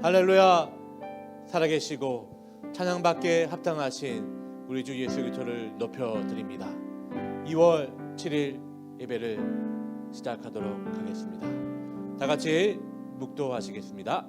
할렐루야. 살아계시고 찬양받기에 합당하신 우리 주 예수 그리스도를 높여드립니다. 2월 7일 예배를 시작하도록 하겠습니다. 다 같이 묵도하시겠습니다.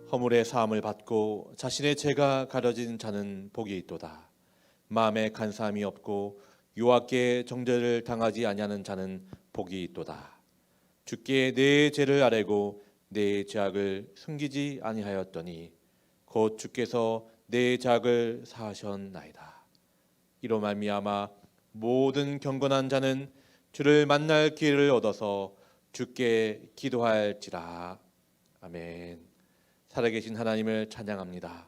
허물의 사함을 받고 자신의 죄가 가려진 자는 복이 있도다. 마음에 간사함이 없고 여호와께 정죄를 당하지 아니하는 자는 복이 있도다. 주께 내 죄를 아뢰고 내 죄악을 숨기지 아니하였더니 곧 주께서 내 죄악을 사하셨나이다. 이로 말미암아 모든 경건한 자는 주를 만날 기회를 얻어서 주께 기도할지라. 아멘. 살아계신 하나님을 찬양합니다.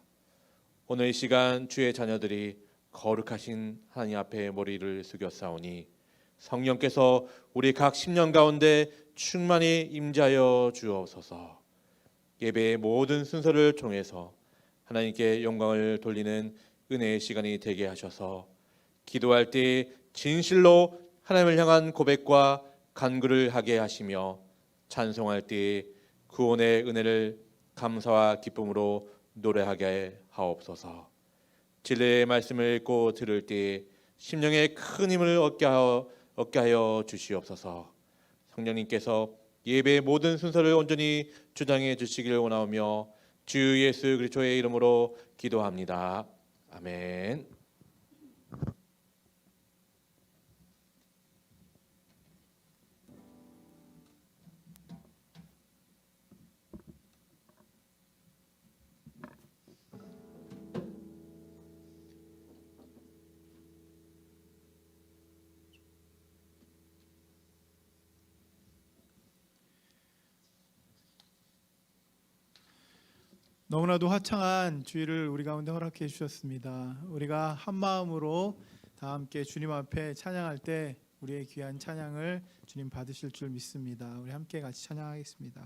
오늘 이 시간 주의 자녀들이 거룩하신 하나님 앞에 머리를 숙였사오니 성령께서 우리 각 심령 가운데 충만히 임재하여 주옵소서. 예배의 모든 순서를 통해서 하나님께 영광을 돌리는 은혜의 시간이 되게 하셔서 기도할 때 진실로 하나님을 향한 고백과 간구를 하게 하시며 찬송할 때 구원의 은혜를 감사와 기쁨으로 노래하게 하옵소서. 진리의 말씀을 읽고 들을 때 심령에 큰 힘을 얻게 하여 주시옵소서. 성령님께서 예배의 모든 순서를 온전히 주장해 주시기를 원하오며 주 예수 그리스도의 이름으로 기도합니다. 아멘. 너무나도 화창한 주일을 우리 가운데 허락해 주셨습니다. 우리가 한 마음으로 다 함께 주님 앞에 찬양할 때 우리의 귀한 찬양을 주님 받으실 줄 믿습니다. 우리 함께 같이 찬양하겠습니다.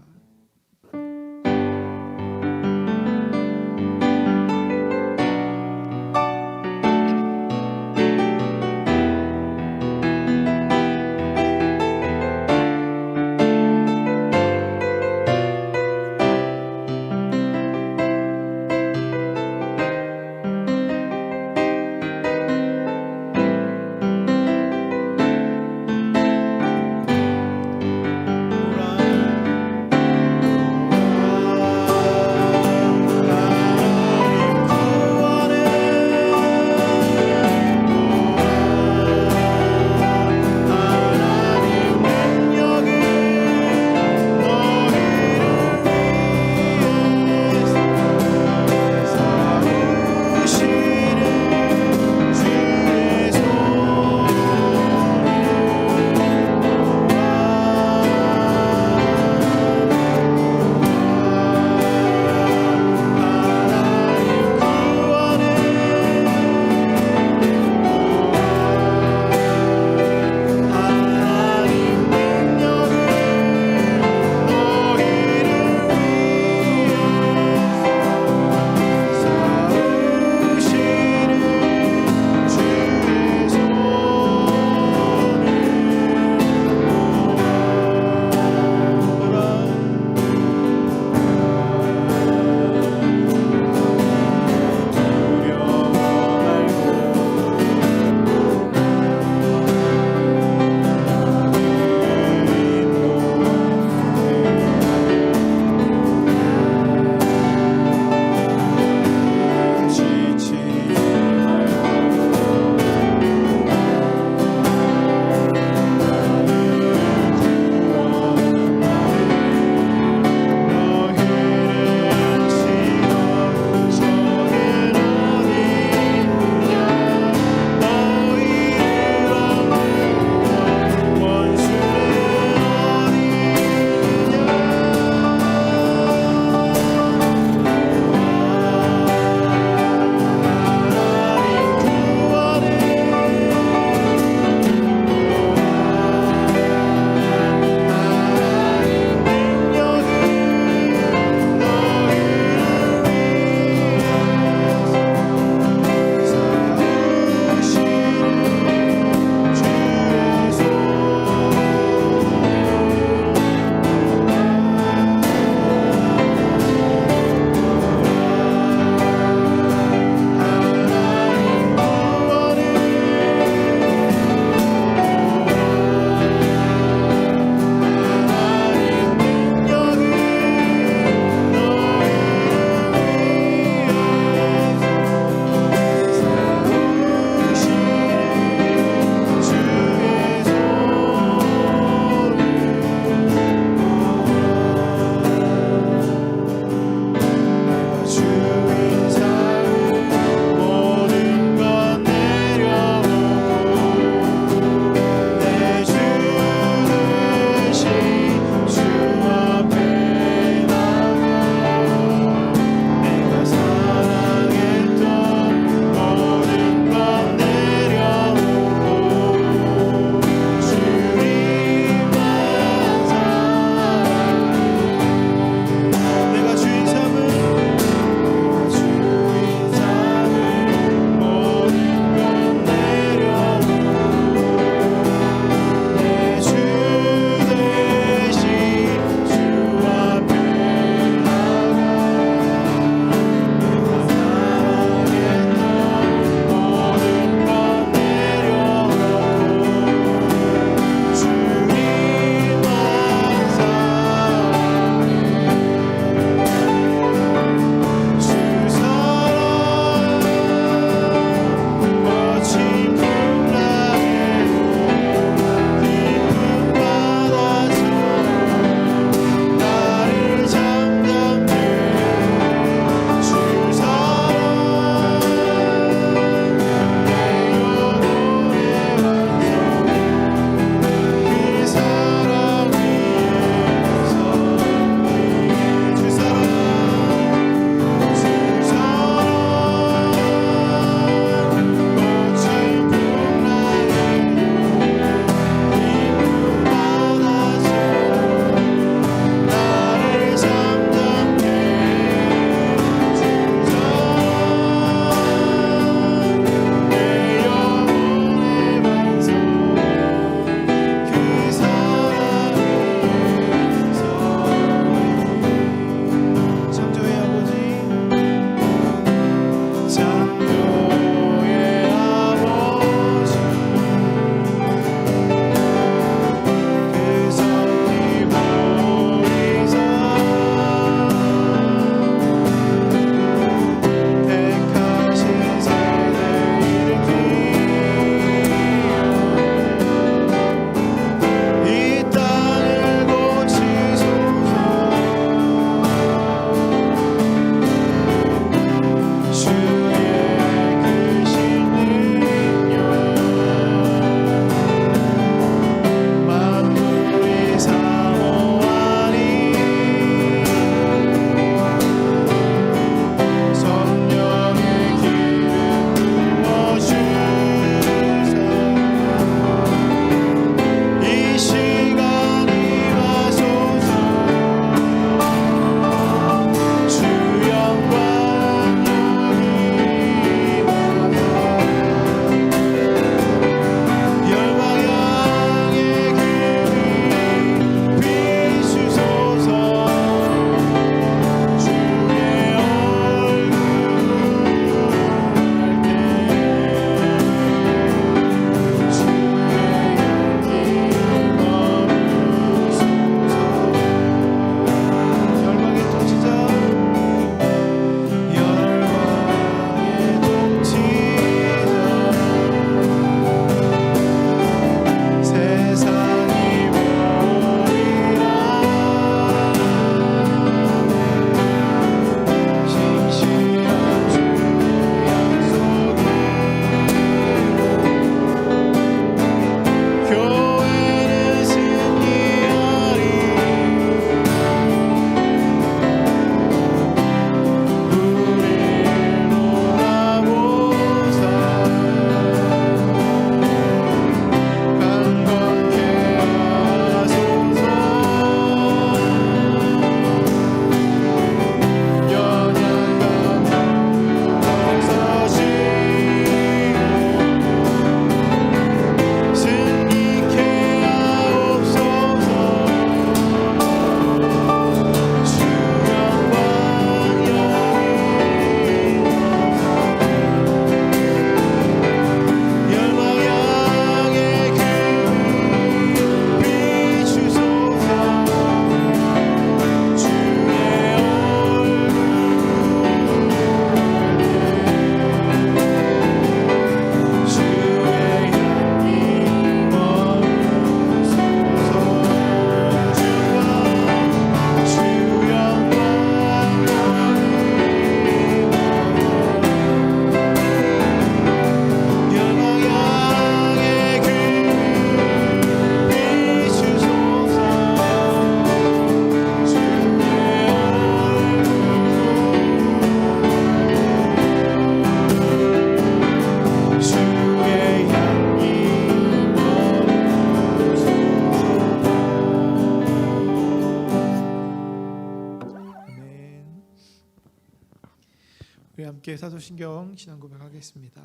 함께 사도신경 신앙 고백하겠습니다.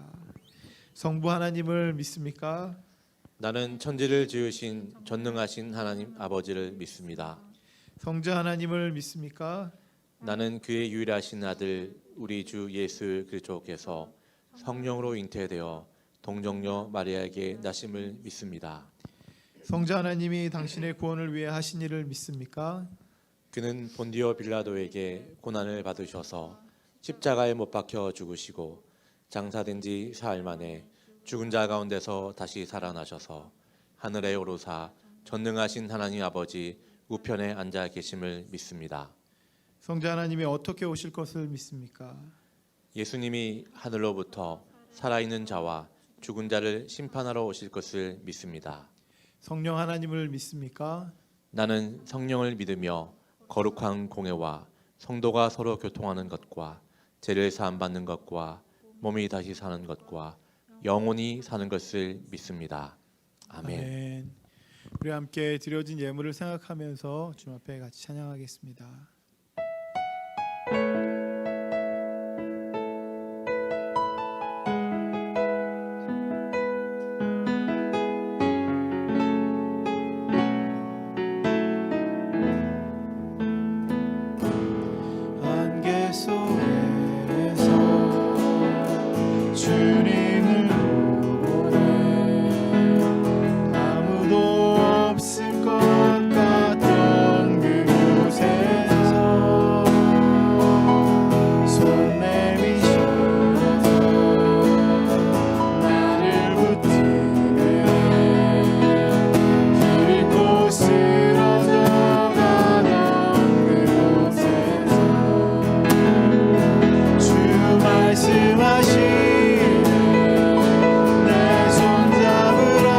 성부 하나님을 믿습니까? 나는 천지를 지으신 전능하신 하나님 아버지를 믿습니다. 성자 하나님을 믿습니까? 나는 그의 유일하신 아들 우리 주 예수 그리스도께서 성령으로 잉태되어 동정녀 마리아에게 나심을 믿습니다. 성자 하나님이 당신의 구원을 위해 하신 일을 믿습니까? 그는 본디오 빌라도에게 고난을 받으셔서 십자가에 못 박혀 죽으시고 장사된 지 사흘 만에 죽은 자 가운데서 다시 살아나셔서 하늘에 오르사 전능하신 하나님 아버지 우편에 앉아 계심을 믿습니다. 성자 하나님이 어떻게 오실 것을 믿습니까? 예수님이 하늘로부터 살아있는 자와 죽은 자를 심판하러 오실 것을 믿습니다. 성령 하나님을 믿습니까? 나는 성령을 믿으며 거룩한 공회와 성도가 서로 교통하는 것과 죄를 사함 받는 것과 몸이 다시 사는 것과 영원히 사는 것을 믿습니다. 아멘. 아멘. 우리 함께 드려진 예물을 생각하면서 주님 앞에 같이 찬양하겠습니다. 안개 속에서 주님을 보내 아무도 없을 것 같던 그곳에서 손 내미셔서 나를 붙드네 그리고 쓰러져가던 그곳에서 주 말씀하시네 내 손잡으라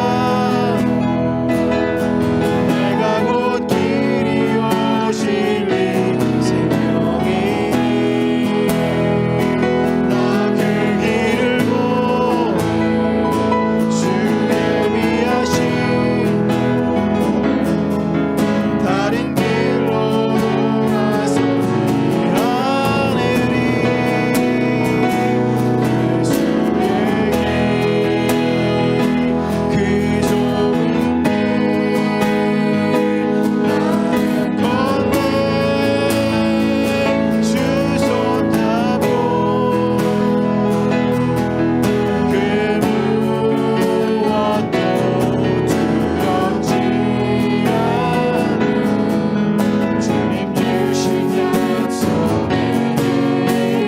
내가 곧 길이 오실리 생명이니 나 그 길을 보내 주의 미하신 다른 길로 돌아서니 하늘이 예수의 길 그 좁은 길 나는 건네 주 손잡고 그 무엇도 두렵지 않은 주님 주신 약속에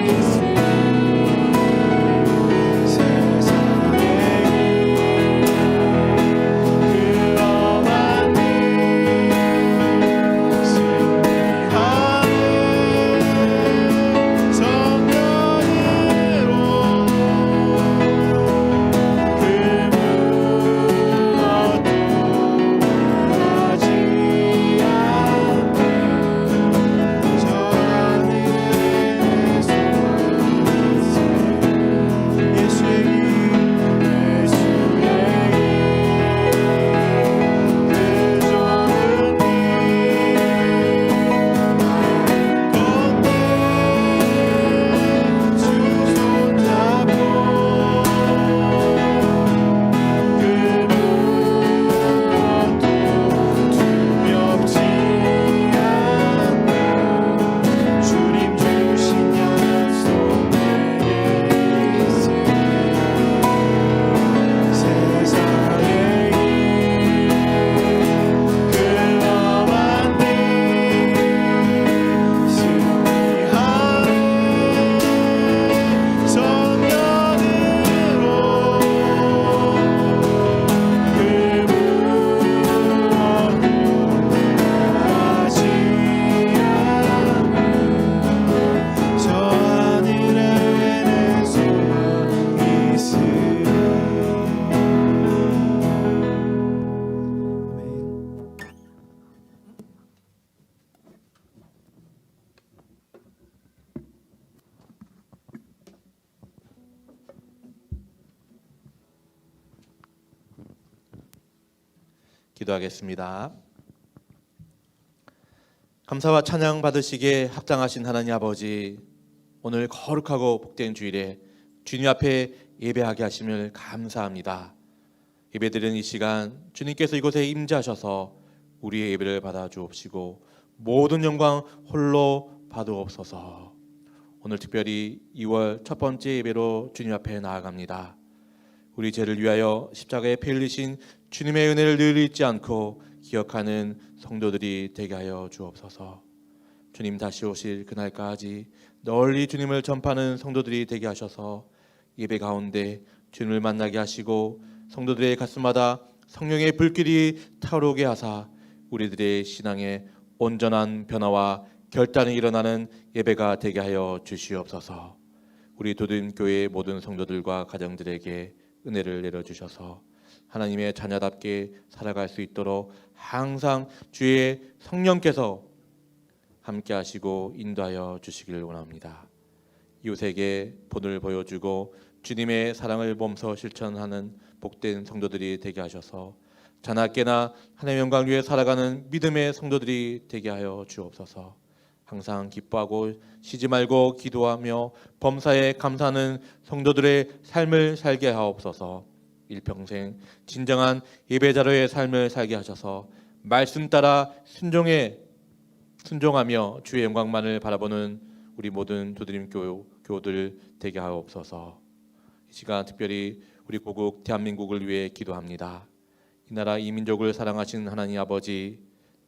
있으니 세상의 그 험한 길 승리하는 성령으로 그 무엇도 하지 않는 저 하늘의 소망이 예수의 길 그 좁은 길 건네 주 손잡고 그 무엇도 두렵지 않는 주님 주신 약속 내게 있으니 세상의 그 험한 길 승리하는 성령으로 그 무엇도 하지 않는 저 하늘에 내 소망이 있으니 기도하겠습니다. 감사와 찬양 받으시기에 합당하신 하나님 아버지, 오늘 거룩하고 복된 주일에 주님 앞에 예배하게 하심을 감사합니다. 예배드리는 이 시간 주님께서 이곳에 임재하셔서 우리의 예배를 받아 주옵시고 모든 영광 홀로 받으옵소서. 오늘 특별히 2월 첫 번째 예배로 주님 앞에 나아갑니다. 우리 죄를 위하여 십자가에 피 흘리신 주님의 은혜를 늘 잊지 않고 기억하는 성도들이 되게 하여 주옵소서. 주님 다시 오실 그날까지 널리 주님을 전파하는 성도들이 되게 하셔서 예배 가운데 주님을 만나게 하시고 성도들의 가슴마다 성령의 불길이 타오르게 하사 우리들의 신앙에 온전한 변화와 결단이 일어나는 예배가 되게 하여 주시옵소서. 우리 도든교회 모든 성도들과 가정들에게 은혜를 내려주셔서 하나님의 자녀답게 살아갈 수 있도록 항상 주의 성령께서 함께 하시고 인도하여 주시길 원합니다. 이웃에게 본을 보여주고 주님의 사랑을 몸소 실천하는 복된 성도들이 되게 하셔서 자나깨나 하나님의 영광 위에 살아가는 믿음의 성도들이 되게 하여 주옵소서. 항상 기뻐하고 쉬지 말고 기도하며 범사에 감사하는 성도들의 삶을 살게 하옵소서. 일평생 진정한 예배자로의 삶을 살게 하셔서 말씀 따라 순종하며 주의 영광만을 바라보는 우리 모든 도드림 교우들 되게 하옵소서. 이 시간 특별히 우리 고국 대한민국을 위해 기도합니다. 이 나라 이 민족을 사랑하신 하나님 아버지,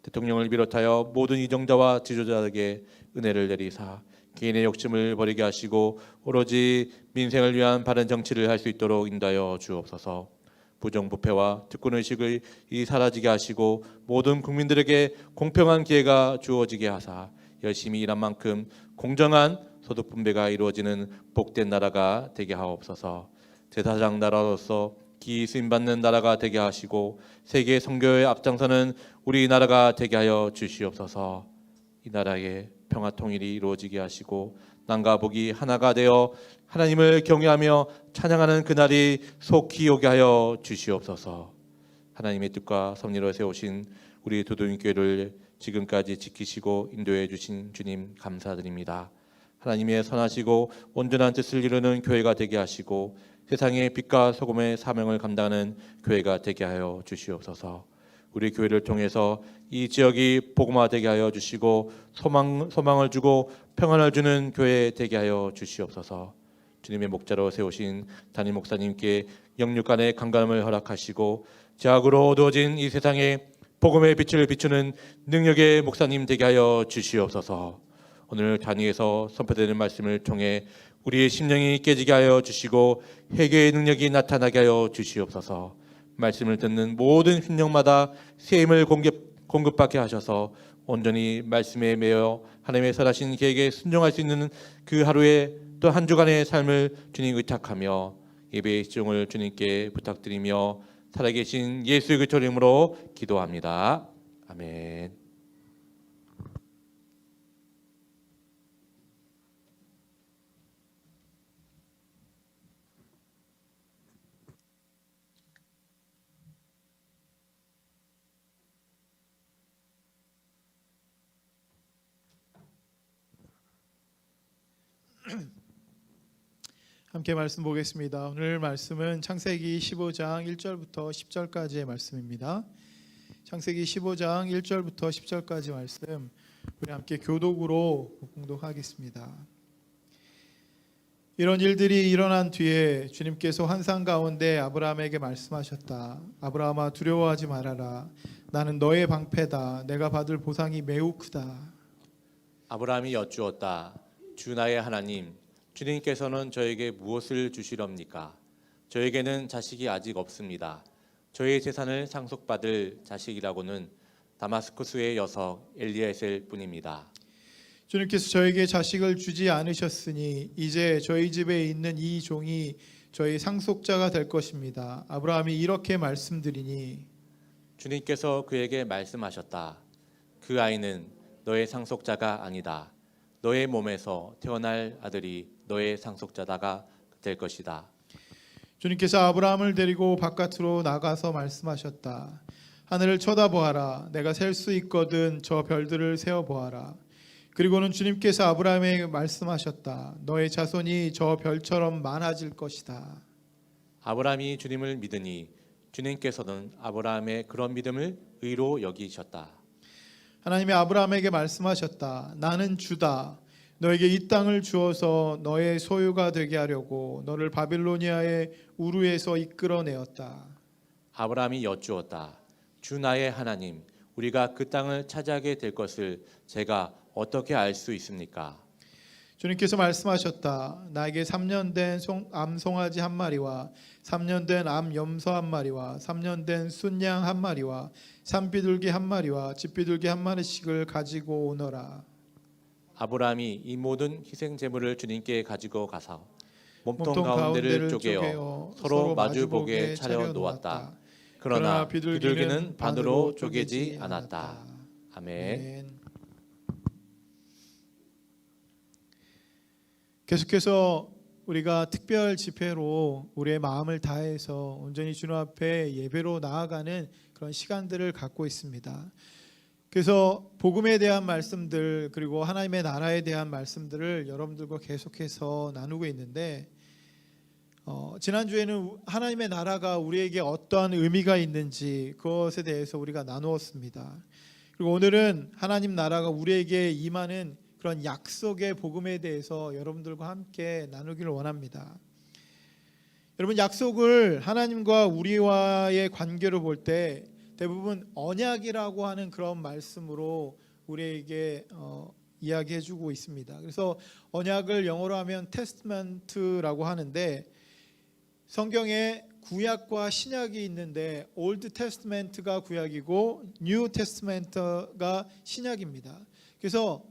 대통령을 비롯하여 모든 이정자와 지도자에게 은혜를 내리사 개인의 욕심을 버리게 하시고 오로지 민생을 위한 바른 정치를 할 수 있도록 인도하여 주옵소서. 부정부패와 특권의식을 사라지게 하시고 모든 국민들에게 공평한 기회가 주어지게 하사 열심히 일한 만큼 공정한 소득 분배가 이루어지는 복된 나라가 되게 하옵소서. 제사장 나라로서 기이 쓰임받는 나라가 되게 하시고 세계 선교에 앞장서는 우리나라가 되게 하여 주시옵소서. 이 나라의 평화 통일이 이루어지게 하시고 남과 북이 하나가 되어 하나님을 경외하며 찬양하는 그날이 속히 오게 하여 주시옵소서. 하나님의 뜻과 섭리로 세우신 우리 도동교회를 지금까지 지키시고 인도해 주신 주님 감사드립니다. 하나님의 선하시고 온전한 뜻을 이루는 교회가 되게 하시고 세상의 빛과 소금의 사명을 감당하는 교회가 되게 하여 주시옵소서. 우리 교회를 통해서 이 지역이 복음화되게 하여 주시고 소망을 주고 평안을 주는 교회 되게 하여 주시옵소서. 주님의 목자로 세우신 담임 목사님께 영육간의 강건함을 허락하시고 제약으로 어두워진 이 세상에 복음의 빛을 비추는 능력의 목사님 되게 하여 주시옵소서. 오늘 단위에서 선포되는 말씀을 통해 우리의 심령이 깨지게 하여 주시고 회개의 능력이 나타나게 하여 주시옵소서. 말씀을 듣는 모든 심령마다 새 힘을 공급받게 하셔서 온전히 말씀에 매여 하나님의 선하신 계획에 순종할 수 있는 그 하루에 또 한 주간의 삶을 주님 의탁하며 예배의 시종을 주님께 부탁드리며 살아계신 예수의 그리스도 이름으로 기도합니다. 아멘. 함께 말씀 보겠습니다. 오늘 말씀은 창세기 15장 1절부터 10절까지의 말씀입니다. 창세기 15장 1절부터 10절까지 말씀 우리 함께 교독으로 봉독하겠습니다. 이런 일들이 일어난 뒤에 주님께서 환상 가운데 아브라함에게 말씀하셨다. 아브라함아 두려워하지 말아라. 나는 너의 방패다. 내가 받을 보상이 매우 크다. 아브라함이 여쭈었다. 주 나의 하나님, 주님께서는 저에게 무엇을 주시렵니까? 저에게는 자식이 아직 없습니다. 저의 재산을 상속받을 자식이라고는 다마스쿠스의 여석 엘리에셀 뿐입니다. 주님께서 저에게 자식을 주지 않으셨으니 이제 저희 집에 있는 이 종이 저희 상속자가 될 것입니다. 아브라함이 이렇게 말씀드리니 주님께서 그에게 말씀하셨다. 그 아이는 너의 상속자가 아니다. 너의 몸에서 태어날 아들이 너의 상속자다가 될 것이다. 주님께서 아브라함을 데리고 바깥으로 나가서 말씀하셨다. 하늘을 쳐다보아라. 내가 셀 수 있거든 저 별들을 세어보아라. 그리고는 주님께서 아브라함에게 말씀하셨다. 너의 자손이 저 별처럼 많아질 것이다. 아브라함이 주님을 믿으니 주님께서는 아브라함의 그런 믿음을 의로 여기셨다. 하나님이 아브라함에게 말씀하셨다. 나는 주다. 너에게 이 땅을 주어서 너의 소유가 되게 하려고 너를 바빌로니아의 우르에서 이끌어내었다. 아브라함이 여쭈었다. 주 나의 하나님, 우리가 그 땅을 차지하게 될 것을 제가 어떻게 알 수 있습니까? 주님께서 말씀하셨다. 나에게 3년 된 암송아지 한 마리와 3년 된 암염소 한 마리와 3년 된 순양 한 마리와 산비둘기 한 마리와 집비둘기 한 마리씩을 가지고 오너라. 아브라함이 이 모든 희생 제물을 주님께 가지고 가서 몸통 몸통 가운데를 쪼개어 서로 마주보게 차려 놓았다. 그러나 비둘기는 반으로 쪼개지 않았다. 아멘. 아멘. 계속해서 우리가 특별 집회로 우리의 마음을 다해서 온전히 주님 앞에 예배로 나아가는 그런 시간들을 갖고 있습니다. 그래서 복음에 대한 말씀들 그리고 하나님의 나라에 대한 말씀들을 여러분들과 계속해서 나누고 있는데 지난주에는 하나님의 나라가 우리에게 어떠한 의미가 있는지 그것에 대해서 우리가 나누었습니다. 그리고 오늘은 하나님 나라가 우리에게 임하는 그런 약속의 복음에 대해서 여러분들과 함께 나누기를 원합니다. 여러분, 약속을 하나님과 우리와의 관계로 볼 때 대부분 언약이라고 하는 그런 말씀으로 우리에게 이야기해주고 있습니다. 그래서 언약을 영어로 하면 테스트먼트라고 하는데 성경에 구약과 신약이 있는데 올드 테스트먼트가 구약이고 뉴 테스트먼트가 신약입니다. 그래서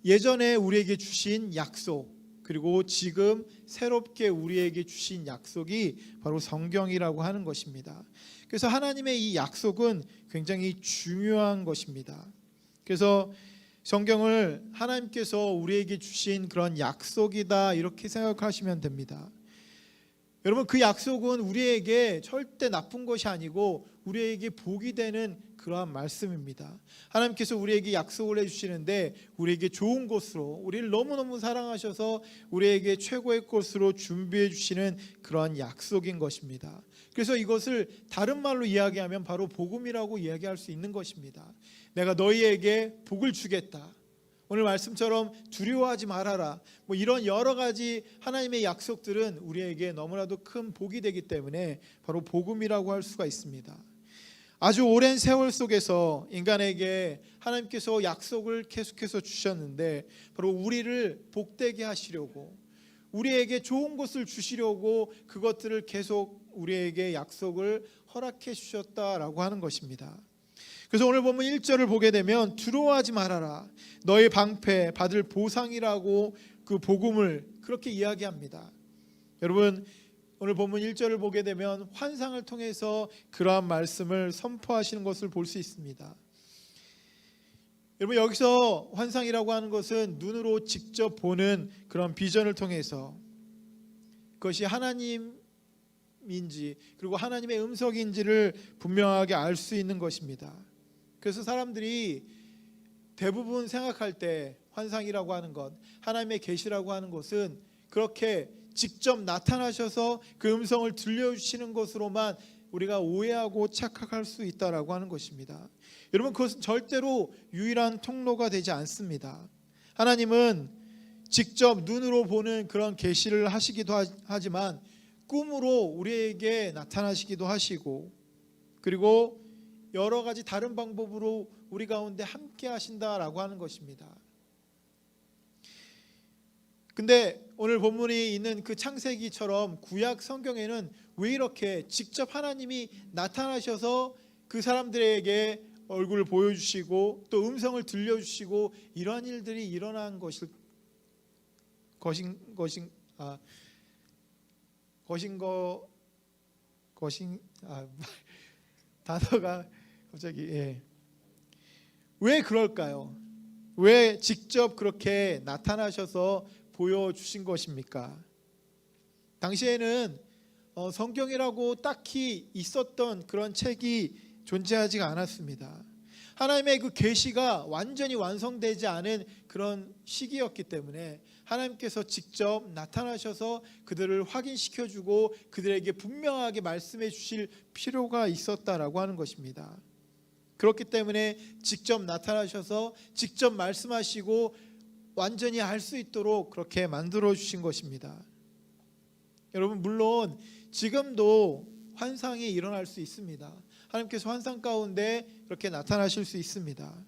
예전에 우리에게 주신 약속 그리고 지금 새롭게 우리에게 주신 약속이 바로 성경이라고 하는 것입니다. 그래서 하나님의 이 약속은 굉장히 중요한 것입니다. 그래서 성경을 하나님께서 우리에게 주신 그런 약속이다 이렇게 생각하시면 됩니다. 여러분, 그 약속은 우리에게 절대 나쁜 것이 아니고 우리에게 복이 되는 그러한 말씀입니다. 하나님께서 우리에게 약속을 해주시는데 우리에게 좋은 것으로 우리를 너무너무 사랑하셔서 우리에게 최고의 것으로 준비해 주시는 그러한 약속인 것입니다. 그래서 이것을 다른 말로 이야기하면 바로 복음이라고 이야기할 수 있는 것입니다. 내가 너희에게 복을 주겠다. 오늘 말씀처럼 두려워하지 말아라. 뭐 이런 여러 가지 하나님의 약속들은 우리에게 너무나도 큰 복이 되기 때문에 바로 복음이라고 할 수가 있습니다. 아주 오랜 세월 속에서 인간에게 하나님께서 약속을 계속해서 주셨는데 바로 우리를 복되게 하시려고 우리에게 좋은 것을 주시려고 그것들을 계속 우리에게 약속을 허락해 주셨다라고 하는 것입니다. 그래서 오늘 보면 1절을 보게 되면 두려워하지 말아라. 너의 방패 받을 보상이라고 그 복음을 그렇게 이야기합니다. 여러분, 오늘 본문 1절을 보게 되면 환상을 통해서 그러한 말씀을 선포하시는 것을 볼 수 있습니다. 여러분, 여기서 환상이라고 하는 것은 눈으로 직접 보는 그런 비전을 통해서 그것이 하나님인지 그리고 하나님의 음성인지를 분명하게 알 수 있는 것입니다. 그래서 사람들이 대부분 생각할 때 환상이라고 하는 것, 하나님의 계시라고 하는 것은 그렇게 직접 나타나셔서 그 음성을 들려주시는 것으로만 우리가 오해하고 착각할 수 있다라고 하는 것입니다. 여러분, 그것은 절대로 유일한 통로가 되지 않습니다. 하나님은 직접 눈으로 보는 그런 계시를 하시기도 하지만 꿈으로 우리에게 나타나시기도 하시고 그리고 여러 가지 다른 방법으로 우리 가운데 함께 하신다라고 하는 것입니다. 근데 오늘 본문이 있는 그 창세기처럼 구약 성경에는 왜 이렇게 직접 하나님이 나타나셔서 그 사람들에게 얼굴을 보여주시고 또 음성을 들려주시고 이러한 일들이 일어난 단어가 갑자기 왜 그럴까요? 왜 직접 그렇게 나타나셔서 보여주신 것입니까? 당시에는 성경이라고 딱히 있었던 그런 책이 존재하지가 않았습니다. 하나님의 그 계시가 완전히 완성되지 않은 그런 시기였기 때문에 하나님께서 직접 나타나셔서 그들을 확인시켜주고 그들에게 분명하게 말씀해 주실 필요가 있었다라고 하는 것입니다. 그렇기 때문에 직접 나타나셔서 직접 말씀하시고 완전히 알 수 있도록 그렇게 만들어 주신 것입니다. 여러분, 물론 지금도 환상이 일어날 수 있습니다. 하나님께서 환상 가운데 그렇게 나타나실 수 있습니다.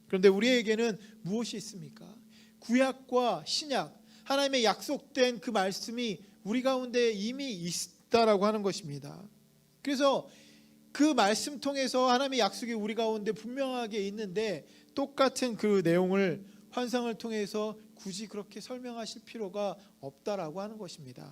그런데 우리에게는 무엇이 있습니까? 구약과 신약, 하나님의 약속된 그 말씀이 우리 가운데 이미 있다라고 하는 것입니다. 그래서 그 말씀 통해서 하나님의 약속이 우리 가운데 분명하게 있는데 똑같은 그 내용을 환상을 통해서 굳이 그렇게 설명하실 필요가 없다라고 하는 것입니다.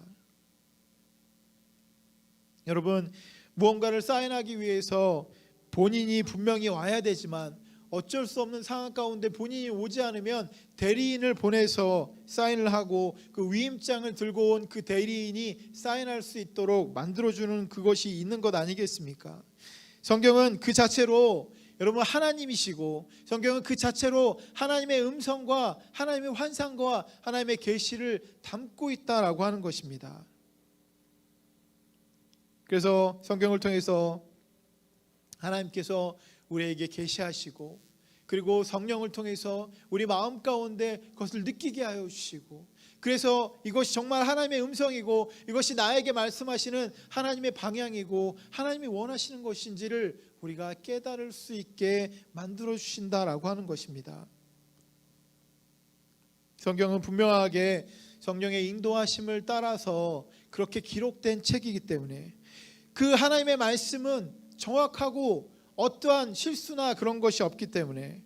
여러분, 무언가를 사인하기 위해서 본인이 분명히 와야 되지만 어쩔 수 없는 상황 가운데 본인이 오지 않으면 대리인을 보내서 사인을 하고 그 위임장을 들고 온 그 대리인이 사인할 수 있도록 만들어주는 그것이 있는 것 아니겠습니까? 성경은 그 자체로 여러분 하나님이시고, 성경은 그 자체로 하나님의 음성과 하나님의 환상과 하나님의 계시를 담고 있다라고 하는 것입니다. 그래서 성경을 통해서 하나님께서 우리에게 계시하시고, 그리고 성령을 통해서 우리 마음 가운데 그것을 느끼게 하여 주시고, 그래서 이것이 정말 하나님의 음성이고 이것이 나에게 말씀하시는 하나님의 방향이고 하나님이 원하시는 것인지를 우리가 깨달을 수 있게 만들어 주신다라고 하는 것입니다. 성경은 분명하게 성령의 인도하심을 따라서 그렇게 기록된 책이기 때문에 그 하나님의 말씀은 정확하고 어떠한 실수나 그런 것이 없기 때문에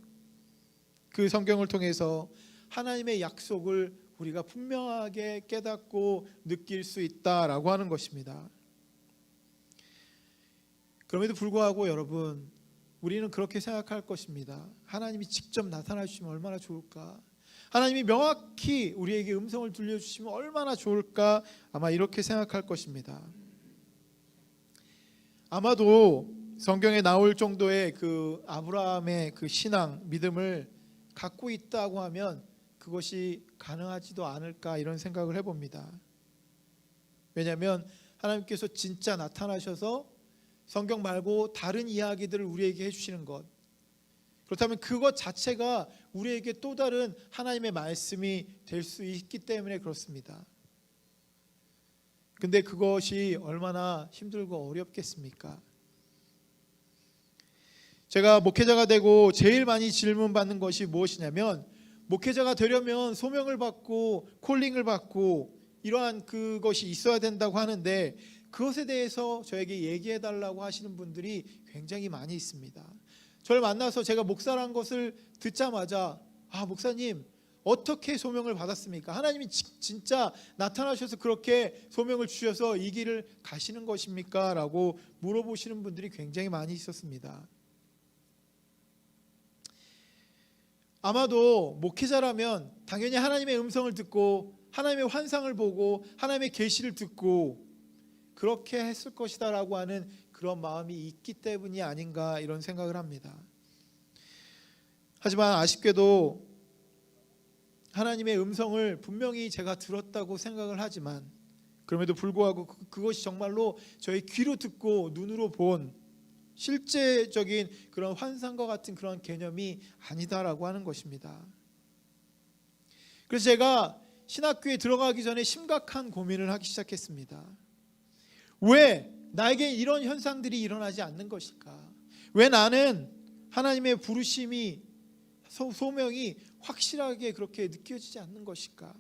그 성경을 통해서 하나님의 약속을 우리가 분명하게 깨닫고 느낄 수 있다라고 하는 것입니다. 그럼에도 불구하고 여러분, 우리는 그렇게 생각할 것입니다. 하나님이 직접 나타나 주시면 얼마나 좋을까? 하나님이 명확히 우리에게 음성을 들려주시면 얼마나 좋을까? 아마 이렇게 생각할 것입니다. 아마도 성경에 나올 정도의 그 아브라함의 그 신앙, 믿음을 갖고 있다고 하면 그것이 가능하지도 않을까 이런 생각을 해봅니다. 왜냐하면 하나님께서 진짜 나타나셔서 성경 말고 다른 이야기들을 우리에게 해주시는 것, 그렇다면 그것 자체가 우리에게 또 다른 하나님의 말씀이 될 수 있기 때문에 그렇습니다. 근데 그것이 얼마나 힘들고 어렵겠습니까? 제가 목회자가 되고 제일 많이 질문받는 것이 무엇이냐면, 목회자가 되려면 소명을 받고 콜링을 받고 이러한 그것이 있어야 된다고 하는데, 그것에 대해서 저에게 얘기해 달라고 하시는 분들이 굉장히 많이 있습니다. 저를 만나서 제가 목사란 것을 듣자마자, 목사님 어떻게 소명을 받았습니까? 하나님이 진짜 나타나셔서 그렇게 소명을 주셔서 이 길을 가시는 것입니까? 라고 물어보시는 분들이 굉장히 많이 있었습니다. 아마도 목회자라면 당연히 하나님의 음성을 듣고 하나님의 환상을 보고 하나님의 계시를 듣고 그렇게 했을 것이다 라고 하는 그런 마음이 있기 때문이 아닌가 이런 생각을 합니다. 하지만 아쉽게도 하나님의 음성을 분명히 제가 들었다고 생각을 하지만, 그럼에도 불구하고 그것이 정말로 저의 귀로 듣고 눈으로 본 실제적인 그런 환상과 같은 그런 개념이 아니다라고 하는 것입니다. 그래서 제가 신학교에 들어가기 전에 심각한 고민을 하기 시작했습니다. 왜 나에게 이런 현상들이 일어나지 않는 것일까? 왜 나는 하나님의 부르심이, 소명이 확실하게 그렇게 느껴지지 않는 것일까?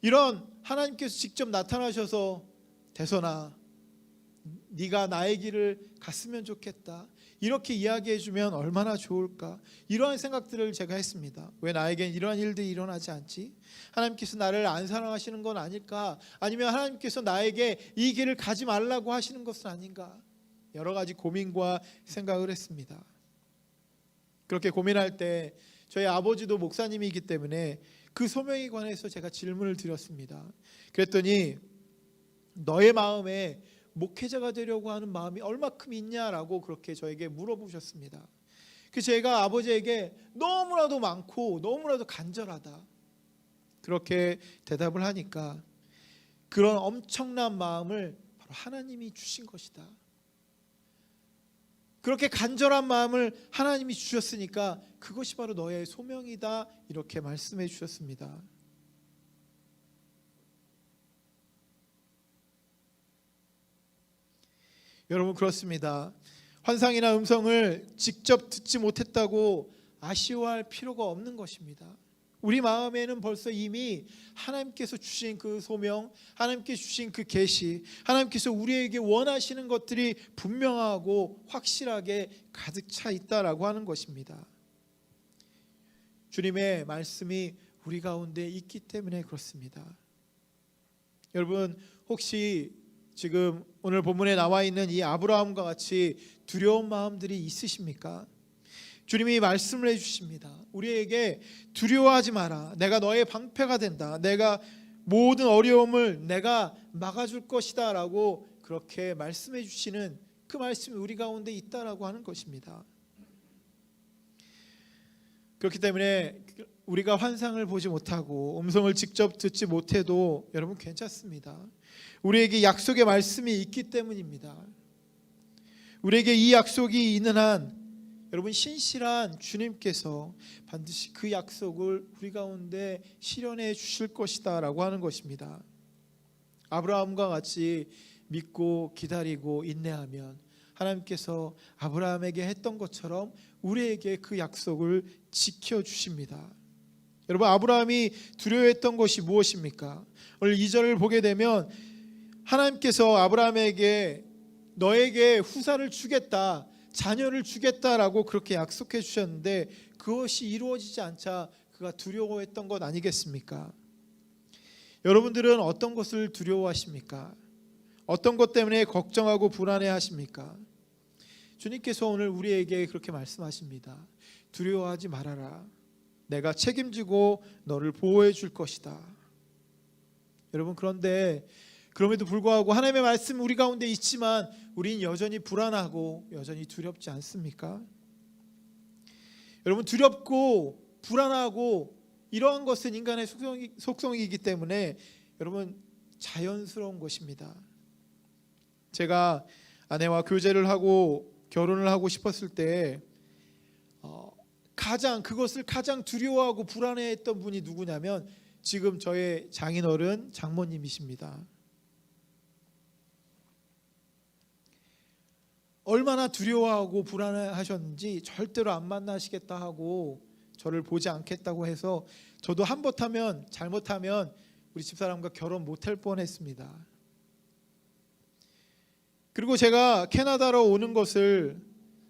이런 하나님께서 직접 나타나셔서 대선아, 네가 나의 길을 갔으면 좋겠다, 이렇게 이야기해 주면 얼마나 좋을까? 이러한 생각들을 제가 했습니다. 왜 나에겐 이러한 일들이 일어나지 않지? 하나님께서 나를 안 사랑하시는 건 아닐까? 아니면 하나님께서 나에게 이 길을 가지 말라고 하시는 것은 아닌가? 여러 가지 고민과 생각을 했습니다. 그렇게 고민할 때 저희 아버지도 목사님이기 때문에 그 소명에 관해서 제가 질문을 드렸습니다. 그랬더니 너의 마음에 목회자가 되려고 하는 마음이 얼마큼 있냐라고 그렇게 저에게 물어보셨습니다. 그래서 제가 아버지에게 너무나도 많고 너무나도 간절하다 그렇게 대답을 하니까 그런 엄청난 마음을 바로 하나님이 주신 것이다. 그렇게 간절한 마음을 하나님이 주셨으니까 그것이 바로 너의 소명이다 이렇게 말씀해 주셨습니다. 여러분 그렇습니다. 환상이나 음성을 직접 듣지 못했다고 아쉬워할 필요가 없는 것입니다. 우리 마음에는 벌써 이미 하나님께서 주신 그 소명, 하나님께서 주신 그 계시, 하나님께서 우리에게 원하시는 것들이 분명하고 확실하게 가득 차 있다라고 하는 것입니다. 주님의 말씀이 우리 가운데 있기 때문에 그렇습니다. 여러분 혹시 지금 오늘 본문에 나와 있는 이 아브라함과 같이 두려운 마음들이 있으십니까? 주님이 말씀을 해주십니다. 우리에게 두려워하지 마라. 내가 너의 방패가 된다. 내가 모든 어려움을 내가 막아줄 것이다 라고 그렇게 말씀해 주시는 그 말씀이 우리 가운데 있다라고 하는 것입니다. 그렇기 때문에 우리가 환상을 보지 못하고 음성을 직접 듣지 못해도 여러분 괜찮습니다. 우리에게 약속의 말씀이 있기 때문입니다. 우리에게 이 약속이 있는 한 여러분 신실한 주님께서 반드시 그 약속을 우리 가운데 실현해 주실 것이다 라고 하는 것입니다. 아브라함과 같이 믿고 기다리고 인내하면 하나님께서 아브라함에게 했던 것처럼 우리에게 그 약속을 지켜주십니다. 여러분 아브라함이 두려워했던 것이 무엇입니까? 오늘 2절을 보게 되면 하나님께서 아브라함에게 너에게 후사를 주겠다, 자녀를 주겠다라고 그렇게 약속해 주셨는데 그것이 이루어지지 않자 그가 두려워했던 것 아니겠습니까? 여러분들은 어떤 것을 두려워하십니까? 어떤 것 때문에 걱정하고 불안해하십니까? 주님께서 오늘 우리에게 그렇게 말씀하십니다. 두려워하지 말아라. 내가 책임지고 너를 보호해 줄 것이다. 여러분 그런데 그럼에도 불구하고 하나님의 말씀 우리 가운데 있지만 우린 여전히 불안하고 여전히 두렵지 않습니까? 여러분 두렵고 불안하고 이러한 것은 인간의 속성이기 때문에 여러분 자연스러운 것입니다. 제가 아내와 교제를 하고 결혼을 하고 싶었을 때 그것을 가장 두려워하고 불안해했던 분이 누구냐면 지금 저의 장인어른 장모님이십니다. 얼마나 두려워하고 불안해하셨는지 절대로 안 만나시겠다 하고 저를 보지 않겠다고 해서 저도 한번하면 잘못하면 우리 집사람과 결혼 못할 뻔했습니다. 그리고 제가 캐나다로 오는 것을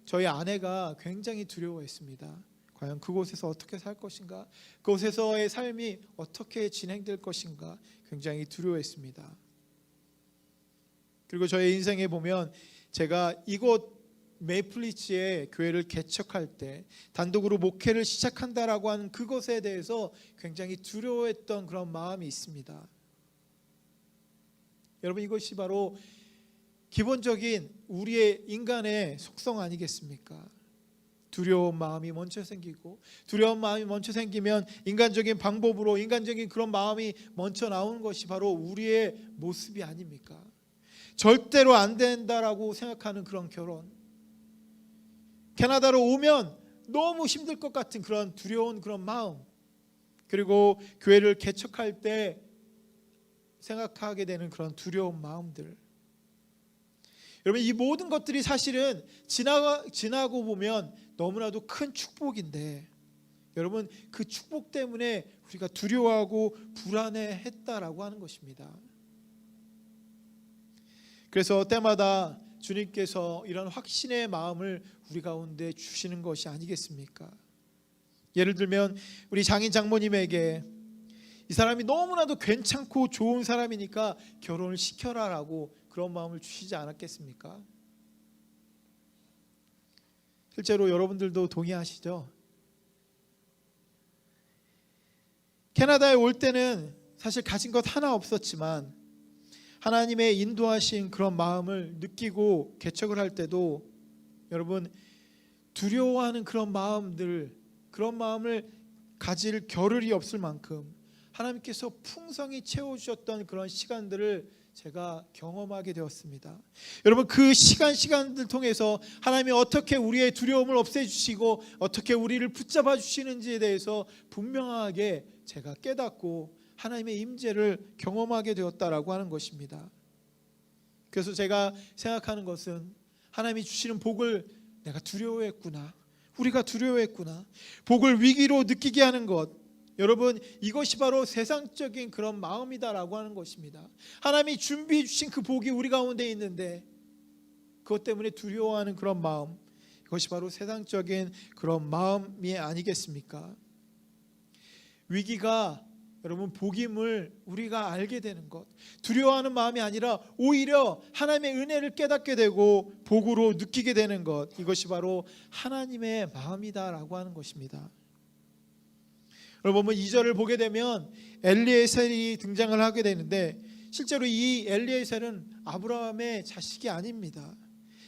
저희 아내가 굉장히 두려워했습니다. 과연 그곳에서 어떻게 살 것인가, 그곳에서의 삶이 어떻게 진행될 것인가 굉장히 두려워했습니다. 그리고 저의 인생에 보면 제가 이곳 메이플리츠의 교회를 개척할 때 단독으로 목회를 시작한다라고 하는 그것에 대해서 굉장히 두려워했던 그런 마음이 있습니다. 여러분 이것이 바로 기본적인 우리의 인간의 속성 아니겠습니까? 두려운 마음이 먼저 생기고 두려운 마음이 먼저 생기면 인간적인 방법으로 인간적인 그런 마음이 먼저 나오는 것이 바로 우리의 모습이 아닙니까? 절대로 안 된다라고 생각하는 그런 결혼, 캐나다로 오면 너무 힘들 것 같은 그런 두려운 그런 마음, 그리고 교회를 개척할 때 생각하게 되는 그런 두려운 마음들, 여러분 이 모든 것들이 사실은 지나고 보면 너무나도 큰 축복인데 여러분 그 축복 때문에 우리가 두려워하고 불안해했다라고 하는 것입니다. 그래서 때마다 주님께서 이런 확신의 마음을 우리 가운데 주시는 것이 아니겠습니까? 예를 들면 우리 장인 장모님에게 이 사람이 너무나도 괜찮고 좋은 사람이니까 결혼을 시켜라라고 그런 마음을 주시지 않았겠습니까? 실제로 여러분들도 동의하시죠? 캐나다에 올 때는 사실 가진 것 하나 없었지만 하나님의 인도하신 그런 마음을 느끼고 개척을 할 때도 여러분 두려워하는 그런 마음들, 그런 마음을 가질 겨를이 없을 만큼 하나님께서 풍성히 채워주셨던 그런 시간들을 제가 경험하게 되었습니다. 여러분 그 시간들 통해서 하나님이 어떻게 우리의 두려움을 없애주시고 어떻게 우리를 붙잡아 주시는지에 대해서 분명하게 제가 깨닫고 하나님의 임재를 경험하게 되었다라고 하는 것입니다. 그래서 제가 생각하는 것은 하나님이 주시는 복을 내가 두려워했구나, 우리가 두려워했구나, 복을 위기로 느끼게 하는 것, 여러분 이것이 바로 세상적인 그런 마음이다라고 하는 것입니다. 하나님이 준비해 주신 그 복이 우리 가운데 있는데 그것 때문에 두려워하는 그런 마음, 이것이 바로 세상적인 그런 마음이 아니겠습니까? 위기가 여러분 복임을 우리가 알게 되는 것, 두려워하는 마음이 아니라 오히려 하나님의 은혜를 깨닫게 되고 복으로 느끼게 되는 것, 이것이 바로 하나님의 마음이다라고 하는 것입니다. 여러분 2절을 보게 되면 엘리에셀이 등장을 하게 되는데 실제로 이 엘리에셀은 아브라함의 자식이 아닙니다.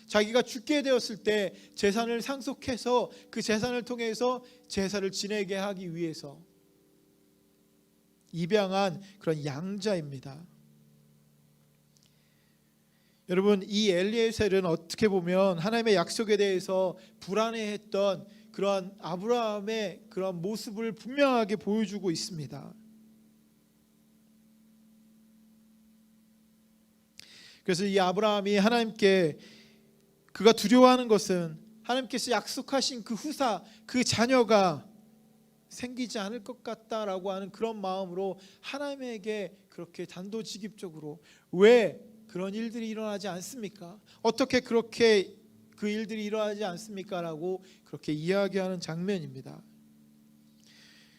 자기가 죽게 되었을 때 재산을 상속해서 그 재산을 통해서 제사를 지내게 하기 위해서 입양한 그런 양자입니다. 여러분 이 엘리에셀은 어떻게 보면 하나님의 약속에 대해서 불안해했던 그런 아브라함의 그런 모습을 분명하게 보여주고 있습니다. 그래서 이 아브라함이 하나님께 그가 두려워하는 것은 하나님께서 약속하신 그 후사, 그 자녀가 생기지 않을 것 같다라고 하는 그런 마음으로 하나님에게 그렇게 단도직입적으로 왜 그런 일들이 일어나지 않습니까? 어떻게 그렇게 그 일들이 일어나지 않습니까? 라고 그렇게 이야기하는 장면입니다.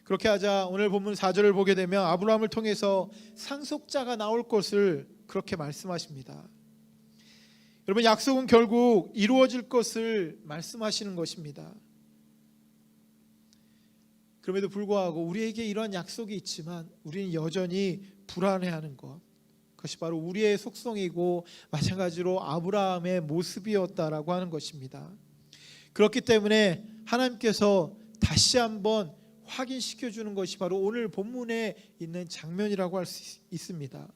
그렇게 하자 오늘 본문 4절을 보게 되면 아브라함을 통해서 상속자가 나올 것을 그렇게 말씀하십니다. 여러분 약속은 결국 이루어질 것을 말씀하시는 것입니다. 그럼에도 불구하고 우리에게 이러한 약속이 있지만 우리는 여전히 불안해하는 것, 그것이 바로 우리의 속성이고 마찬가지로 아브라함의 모습이었다라고 하는 것입니다. 그렇기 때문에 하나님께서 다시 한번 확인시켜 주는 것이 바로 오늘 본문에 있는 장면이라고 할 수 있습니다.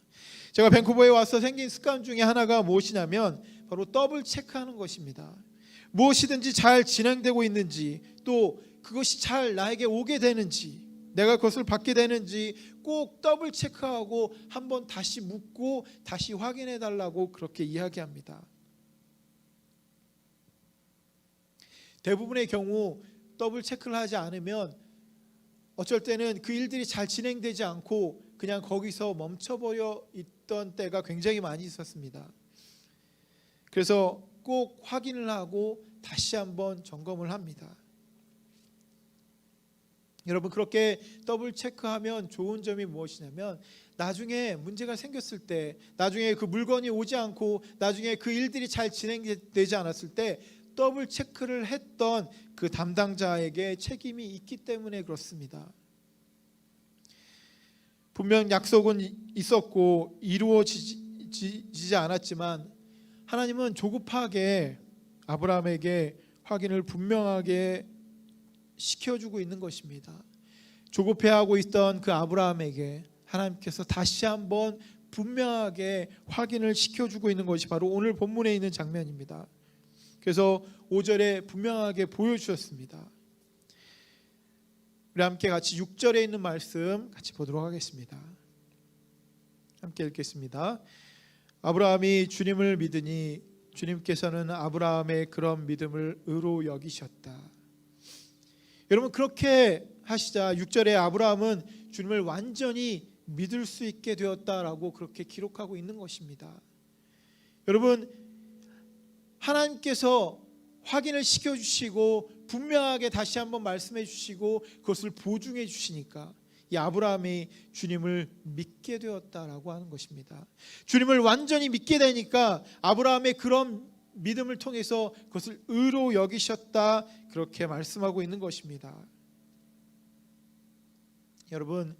제가 밴쿠버에 와서 생긴 습관 중에 하나가 무엇이냐면 바로 더블 체크하는 것입니다. 무엇이든지 잘 진행되고 있는지, 또 그것이 잘 나에게 오게 되는지, 내가 그것을 받게 되는지 꼭 더블 체크하고 한번 다시 묻고 다시 확인해 달라고 그렇게 이야기합니다. 대부분의 경우 더블 체크를 하지 않으면 어쩔 때는 그 일들이 잘 진행되지 않고 그냥 거기서 멈춰버려 있던 때가 굉장히 많이 있었습니다. 그래서 꼭 확인을 하고 다시 한번 점검을 합니다. 여러분 그렇게 더블 체크하면 좋은 점이 무엇이냐면 나중에 문제가 생겼을 때, 나중에 그 물건이 오지 않고 나중에 그 일들이 잘 진행되지 않았을 때 더블 체크를 했던 그 담당자에게 책임이 있기 때문에 그렇습니다. 분명 약속은 있었고 이루어지지 않았지만 하나님은 조급하게 아브라함에게 확인을 분명하게 시켜주고 있는 것입니다. 조급해하고 있던 그 아브라함에게 하나님께서 다시 한번 분명하게 확인을 시켜주고 있는 것이 바로 오늘 본문에 있는 장면입니다. 그래서 5절에 분명하게 보여주셨습니다. 우리 함께 같이 6절에 있는 말씀 같이 보도록 하겠습니다. 함께 읽겠습니다. 아브라함이 주님을 믿으니 주님께서는 아브라함의 그런 믿음을 의로 여기셨다. 여러분 그렇게 하시자 6절에 아브라함은 주님을 완전히 믿을 수 있게 되었다라고 그렇게 기록하고 있는 것입니다. 여러분 하나님께서 확인을 시켜주시고 분명하게 다시 한번 말씀해 주시고 그것을 보증해 주시니까 이 아브라함이 주님을 믿게 되었다라고 하는 것입니다. 주님을 완전히 믿게 되니까 아브라함의 그런 믿음을 통해서 그것을 의로 여기셨다, 그렇게 말씀하고 있는 것입니다. 여러분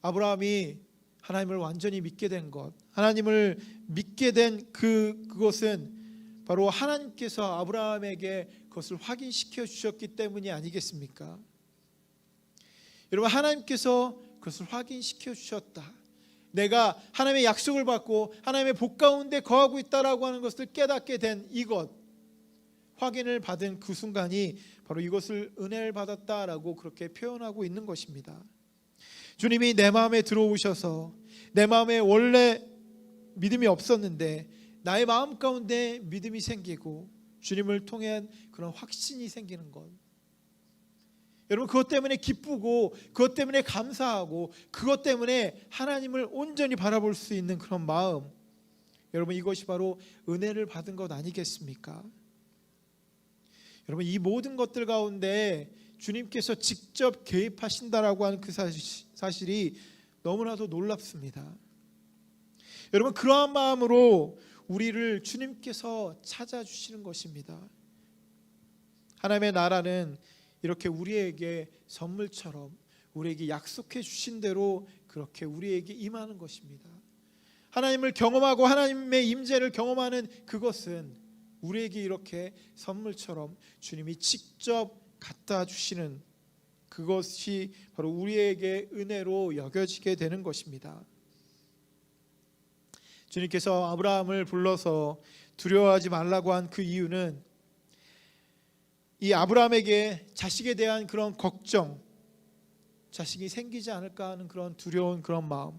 아브라함이 하나님을 완전히 믿게 된 것, 하나님을 믿게 된 그것은 바로 하나님께서 아브라함에게 그것을 확인시켜 주셨기 때문이 아니겠습니까? 여러분, 하나님께서 그것을 확인시켜 주셨다, 내가 하나님의 약속을 받고 하나님의 복 가운데 거하고 있다라고 하는 것을 깨닫게 된 이것, 확인을 받은 그 순간이 바로 이것을 은혜를 받았다라고 그렇게 표현하고 있는 것입니다. 주님이 내 마음에 들어오셔서 내 마음에 원래 믿음이 없었는데 나의 마음 가운데 믿음이 생기고 주님을 통한 그런 확신이 생기는 것, 여러분, 그것 때문에 기쁘고 그것 때문에 감사하고 그것 때문에 하나님을 온전히 바라볼 수 있는 그런 마음, 여러분, 이것이 바로 은혜를 받은 것 아니겠습니까? 여러분, 이 모든 것들 가운데 주님께서 직접 개입하신다라고 하는 그 사실이 너무나도 놀랍습니다. 여러분, 그러한 마음으로 우리를 주님께서 찾아주시는 것입니다. 하나님의 나라는 이렇게 우리에게 선물처럼 우리에게 약속해 주신 대로 그렇게 우리에게 임하는 것입니다. 하나님을 경험하고 하나님의 임재를 경험하는 그것은 우리에게 이렇게 선물처럼 주님이 직접 갖다 주시는 그것이 바로 우리에게 은혜로 여겨지게 되는 것입니다. 주님께서 아브라함을 불러서 두려워하지 말라고 한 그 이유는 이 아브라함에게 자식에 대한 그런 걱정, 자식이 생기지 않을까 하는 그런 두려운 그런 마음,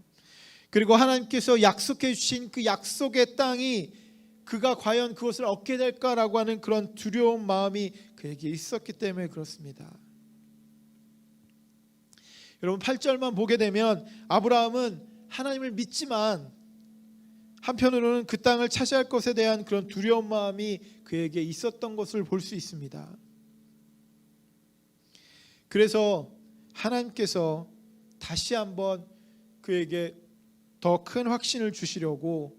그리고 하나님께서 약속해 주신 그 약속의 땅이 그가 과연 그것을 얻게 될까라고 하는 그런 두려운 마음이 그에게 있었기 때문에 그렇습니다. 여러분, 8절만 보게 되면 아브라함은 하나님을 믿지만 한편으로는 그 땅을 차지할 것에 대한 그런 두려운 마음이 그에게 있었던 것을 볼 수 있습니다. 그래서 하나님께서 다시 한번 그에게 더 큰 확신을 주시려고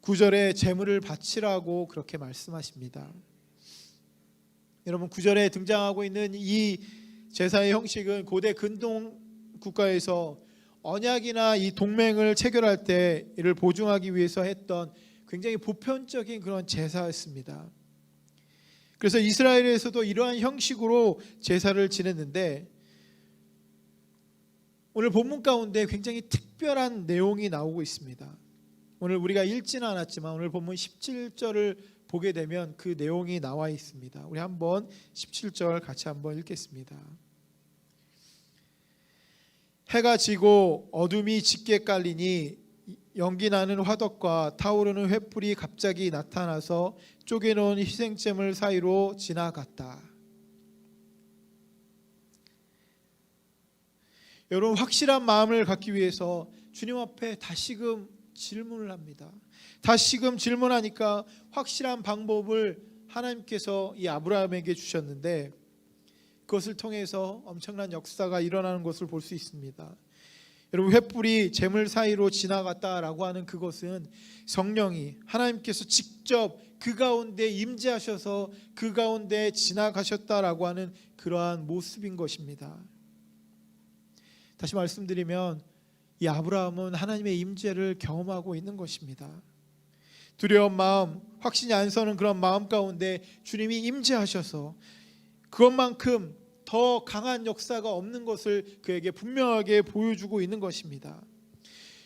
9절에 제물을 바치라고 그렇게 말씀하십니다. 여러분, 9절에 등장하고 있는 이 제사의 형식은 고대 근동 국가에서 언약이나 이 동맹을 체결할 때 이를 보증하기 위해서 했던 굉장히 보편적인 그런 제사였습니다. 그래서 이스라엘에서도 이러한 형식으로 제사를 지냈는데 오늘 본문 가운데 굉장히 특별한 내용이 나오고 있습니다. 오늘 우리가 읽지는 않았지만 오늘 본문 17절을 보게 되면 그 내용이 나와 있습니다. 우리 한번 17절 같이 한번 읽겠습니다. 해가 지고 어둠이 짙게 깔리니 연기 나는 화덕과 타오르는 횃불이 갑자기 나타나서 쪼개놓은 희생제물 사이로 지나갔다. 여러분, 확실한 마음을 갖기 위해서 주님 앞에 다시금 질문을 합니다. 다시금 질문하니까 확실한 방법을 하나님께서 이 아브라함에게 주셨는데 그것을 통해서 엄청난 역사가 일어나는 것을 볼 수 있습니다. 여러분, 횃불이 제물 사이로 지나갔다라고 하는 그것은 성령이 하나님께서 직접 그 가운데 임재하셔서 그 가운데 지나가셨다라고 하는 그러한 모습인 것입니다. 다시 말씀드리면 이 아브라함은 하나님의 임재를 경험하고 있는 것입니다. 두려운 마음, 확신이 안 서는 그런 마음 가운데 주님이 임재하셔서 그것만큼 더 강한 역사가 없는 것을 그에게 분명하게 보여주고 있는 것입니다.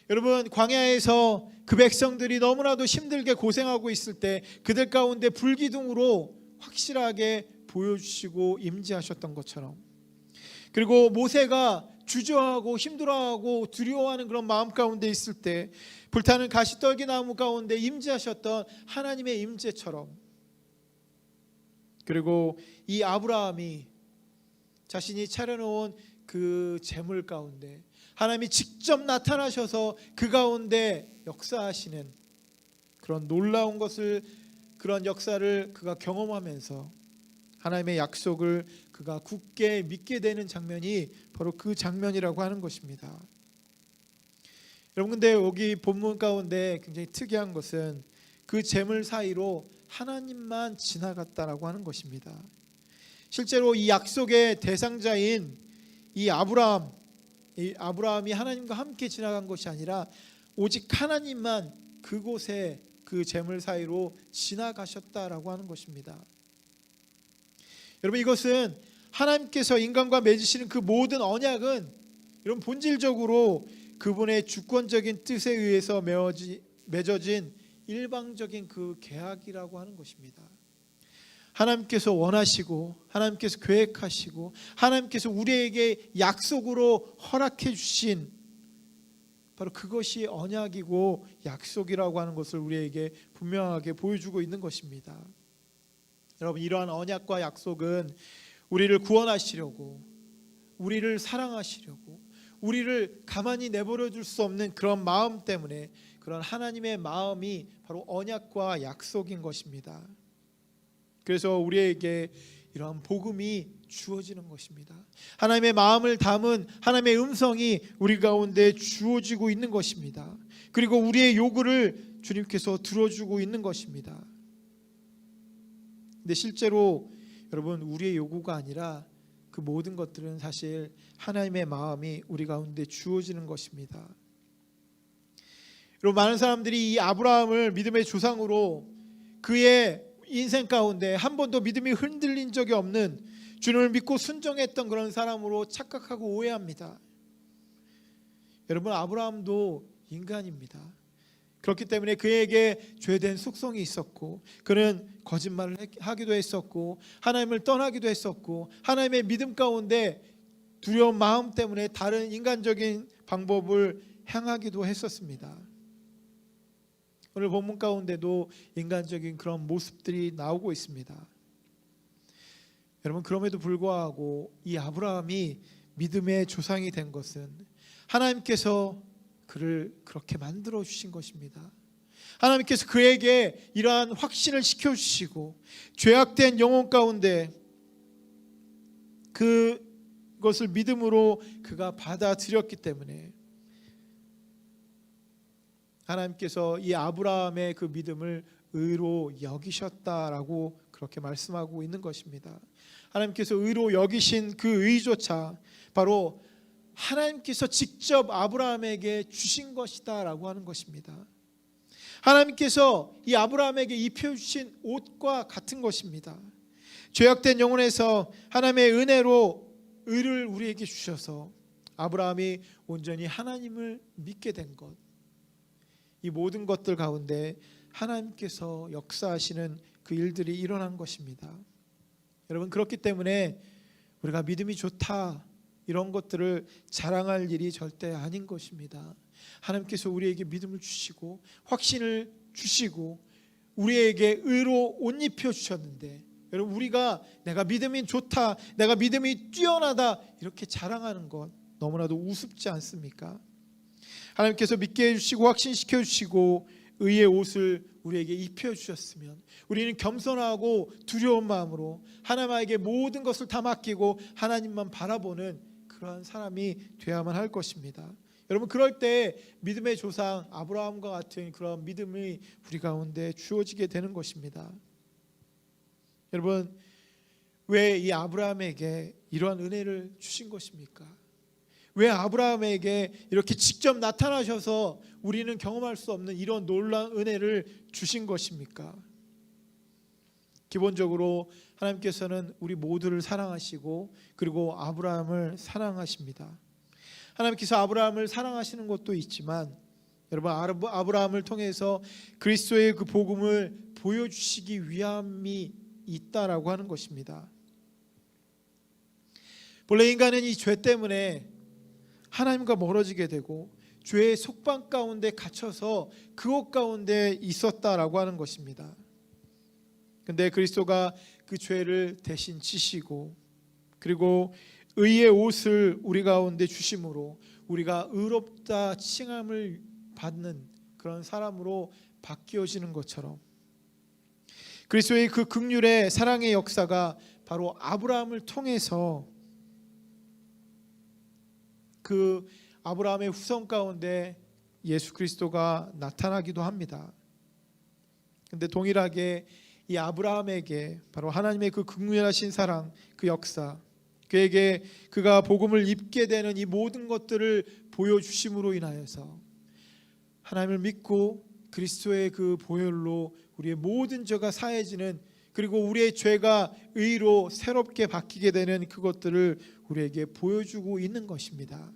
여러분, 광야에서 그 백성들이 너무나도 힘들게 고생하고 있을 때 그들 가운데 불기둥으로 확실하게 보여주시고 임재하셨던 것처럼, 그리고 모세가 주저하고 힘들어하고 두려워하는 그런 마음 가운데 있을 때 불타는 가시떨기 나무 가운데 임재하셨던 하나님의 임재처럼, 그리고 이 아브라함이 자신이 차려놓은 그 제물 가운데 하나님이 직접 나타나셔서 그 가운데 역사하시는 그런 놀라운 것을, 그런 역사를 그가 경험하면서 하나님의 약속을 그가 굳게 믿게 되는 장면이 바로 그 장면이라고 하는 것입니다. 여러분, 근데 여기 본문 가운데 굉장히 특이한 것은 그 제물 사이로 하나님만 지나갔다라고 하는 것입니다. 실제로 이 약속의 대상자인 이 아브라함, 이 아브라함이 하나님과 함께 지나간 것이 아니라 오직 하나님만 그곳에 그 재물 사이로 지나가셨다라고 하는 것입니다. 여러분, 이것은 하나님께서 인간과 맺으시는 그 모든 언약은 여러분 본질적으로 그분의 주권적인 뜻에 의해서 맺어진 일방적인 그 계약이라고 하는 것입니다. 하나님께서 원하시고 하나님께서 계획하시고 하나님께서 우리에게 약속으로 허락해 주신 바로 그것이 언약이고 약속이라고 하는 것을 우리에게 분명하게 보여주고 있는 것입니다. 여러분, 이러한 언약과 약속은 우리를 구원하시려고, 우리를 사랑하시려고, 우리를 가만히 내버려 둘 수 없는 그런 마음 때문에, 그런 하나님의 마음이 바로 언약과 약속인 것입니다. 그래서 우리에게 이러한 복음이 주어지는 것입니다. 하나님의 마음을 담은 하나님의 음성이 우리 가운데 주어지고 있는 것입니다. 그리고 우리의 요구를 주님께서 들어주고 있는 것입니다. 근데 실제로 여러분, 우리의 요구가 아니라 그 모든 것들은 사실 하나님의 마음이 우리 가운데 주어지는 것입니다. 여러분, 많은 사람들이 이 아브라함을 믿음의 조상으로 그의 인생 가운데 한 번도 믿음이 흔들린 적이 없는, 주님을 믿고 순종했던 그런 사람으로 착각하고 오해합니다. 여러분, 아브라함도 인간입니다. 그렇기 때문에 그에게 죄된 속성이 있었고, 그는 거짓말을 하기도 했었고, 하나님을 떠나기도 했었고, 하나님의 믿음 가운데 두려운 마음 때문에 다른 인간적인 방법을 행하기도 했었습니다. 오늘 본문 가운데도 인간적인 그런 모습들이 나오고 있습니다. 여러분, 그럼에도 불구하고 이 아브라함이 믿음의 조상이 된 것은 하나님께서 그를 그렇게 만들어 주신 것입니다. 하나님께서 그에게 이러한 확신을 시켜주시고 죄악된 영혼 가운데 그것을 믿음으로 그가 받아들였기 때문에 하나님께서 이 아브라함의 그 믿음을 의로 여기셨다라고 그렇게 말씀하고 있는 것입니다. 하나님께서 의로 여기신 그 의조차 바로 하나님께서 직접 아브라함에게 주신 것이다라고 하는 것입니다. 하나님께서 이 아브라함에게 입혀주신 옷과 같은 것입니다. 죄악된 영혼에서 하나님의 은혜로 의를 우리에게 주셔서 아브라함이 온전히 하나님을 믿게 된 것, 이 모든 것들 가운데 하나님께서 역사하시는 그 일들이 일어난 것입니다. 여러분, 그렇기 때문에 우리가 믿음이 좋다 이런 것들을 자랑할 일이 절대 아닌 것입니다. 하나님께서 우리에게 믿음을 주시고 확신을 주시고 우리에게 의로 옷 입혀 주셨는데, 여러분, 우리가 내가 믿음이 좋다, 내가 믿음이 뛰어나다 이렇게 자랑하는 것 너무나도 우습지 않습니까? 하나님께서 믿게 해주시고 확신시켜 주시고 의의 옷을 우리에게 입혀주셨으면 우리는 겸손하고 두려운 마음으로 하나님에게 모든 것을 다 맡기고 하나님만 바라보는 그러한 사람이 되어야만 할 것입니다. 여러분, 그럴 때 믿음의 조상 아브라함과 같은 그런 믿음이 우리 가운데 주어지게 되는 것입니다. 여러분, 왜 이 아브라함에게 이러한 은혜를 주신 것입니까? 왜 아브라함에게 이렇게 직접 나타나셔서 우리는 경험할 수 없는 이런 놀라운 은혜를 주신 것입니까? 기본적으로 하나님께서는 우리 모두를 사랑하시고 그리고 아브라함을 사랑하십니다. 하나님께서 아브라함을 사랑하시는 것도 있지만 여러분, 아브라함을 통해서 그리스도의 그 복음을 보여주시기 위함이 있다라고 하는 것입니다. 본래 인간은 이 죄 때문에 하나님과 멀어지게 되고 죄의 속방 가운데 갇혀서 그옷 가운데 있었다라고 하는 것입니다. 근데 그리스도가 그 죄를 대신 지시고 그리고 의의 옷을 우리 가운데 주심으로 우리가 의롭다 칭함을 받는 그런 사람으로 바뀌어지는 것처럼 그리스도의 그 긍휼의 사랑의 역사가 바로 아브라함을 통해서 그 아브라함의 후손 가운데 예수 그리스도가 나타나기도 합니다. 그런데 동일하게 이 아브라함에게 바로 하나님의 그 긍휼하신 사랑, 그 역사, 그에게 그가 복음을 입게 되는 이 모든 것들을 보여주심으로 인하여서 하나님을 믿고 그리스도의 그 보혈로 우리의 모든 죄가 사해지는, 그리고 우리의 죄가 의로 새롭게 바뀌게 되는 그것들을 우리에게 보여주고 있는 것입니다.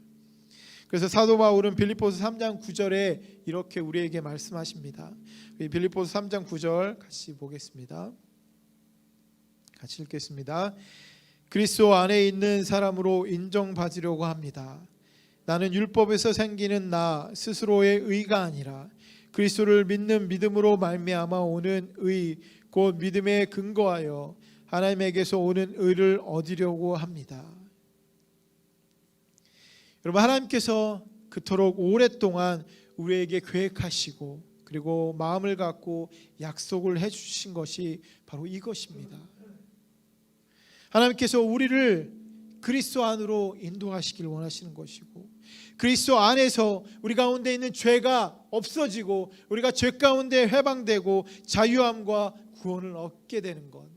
그래서 사도 바울은 빌립보서 3장 9절에 이렇게 우리에게 말씀하십니다. 빌립보서 3장 9절 같이 보겠습니다. 같이 읽겠습니다. 그리스도 안에 있는 사람으로 인정받으려고 합니다. 나는 율법에서 생기는 나 스스로의 의가 아니라 그리스도를 믿는 믿음으로 말미암아 오는 의, 곧 믿음에 근거하여 하나님에게서 오는 의를 얻으려고 합니다. 여러분, 하나님께서 그토록 오랫동안 우리에게 계획하시고 그리고 마음을 갖고 약속을 해주신 것이 바로 이것입니다. 하나님께서 우리를 그리스도 안으로 인도하시길 원하시는 것이고, 그리스도 안에서 우리 가운데 있는 죄가 없어지고 우리가 죄 가운데 해방되고 자유함과 구원을 얻게 되는 것.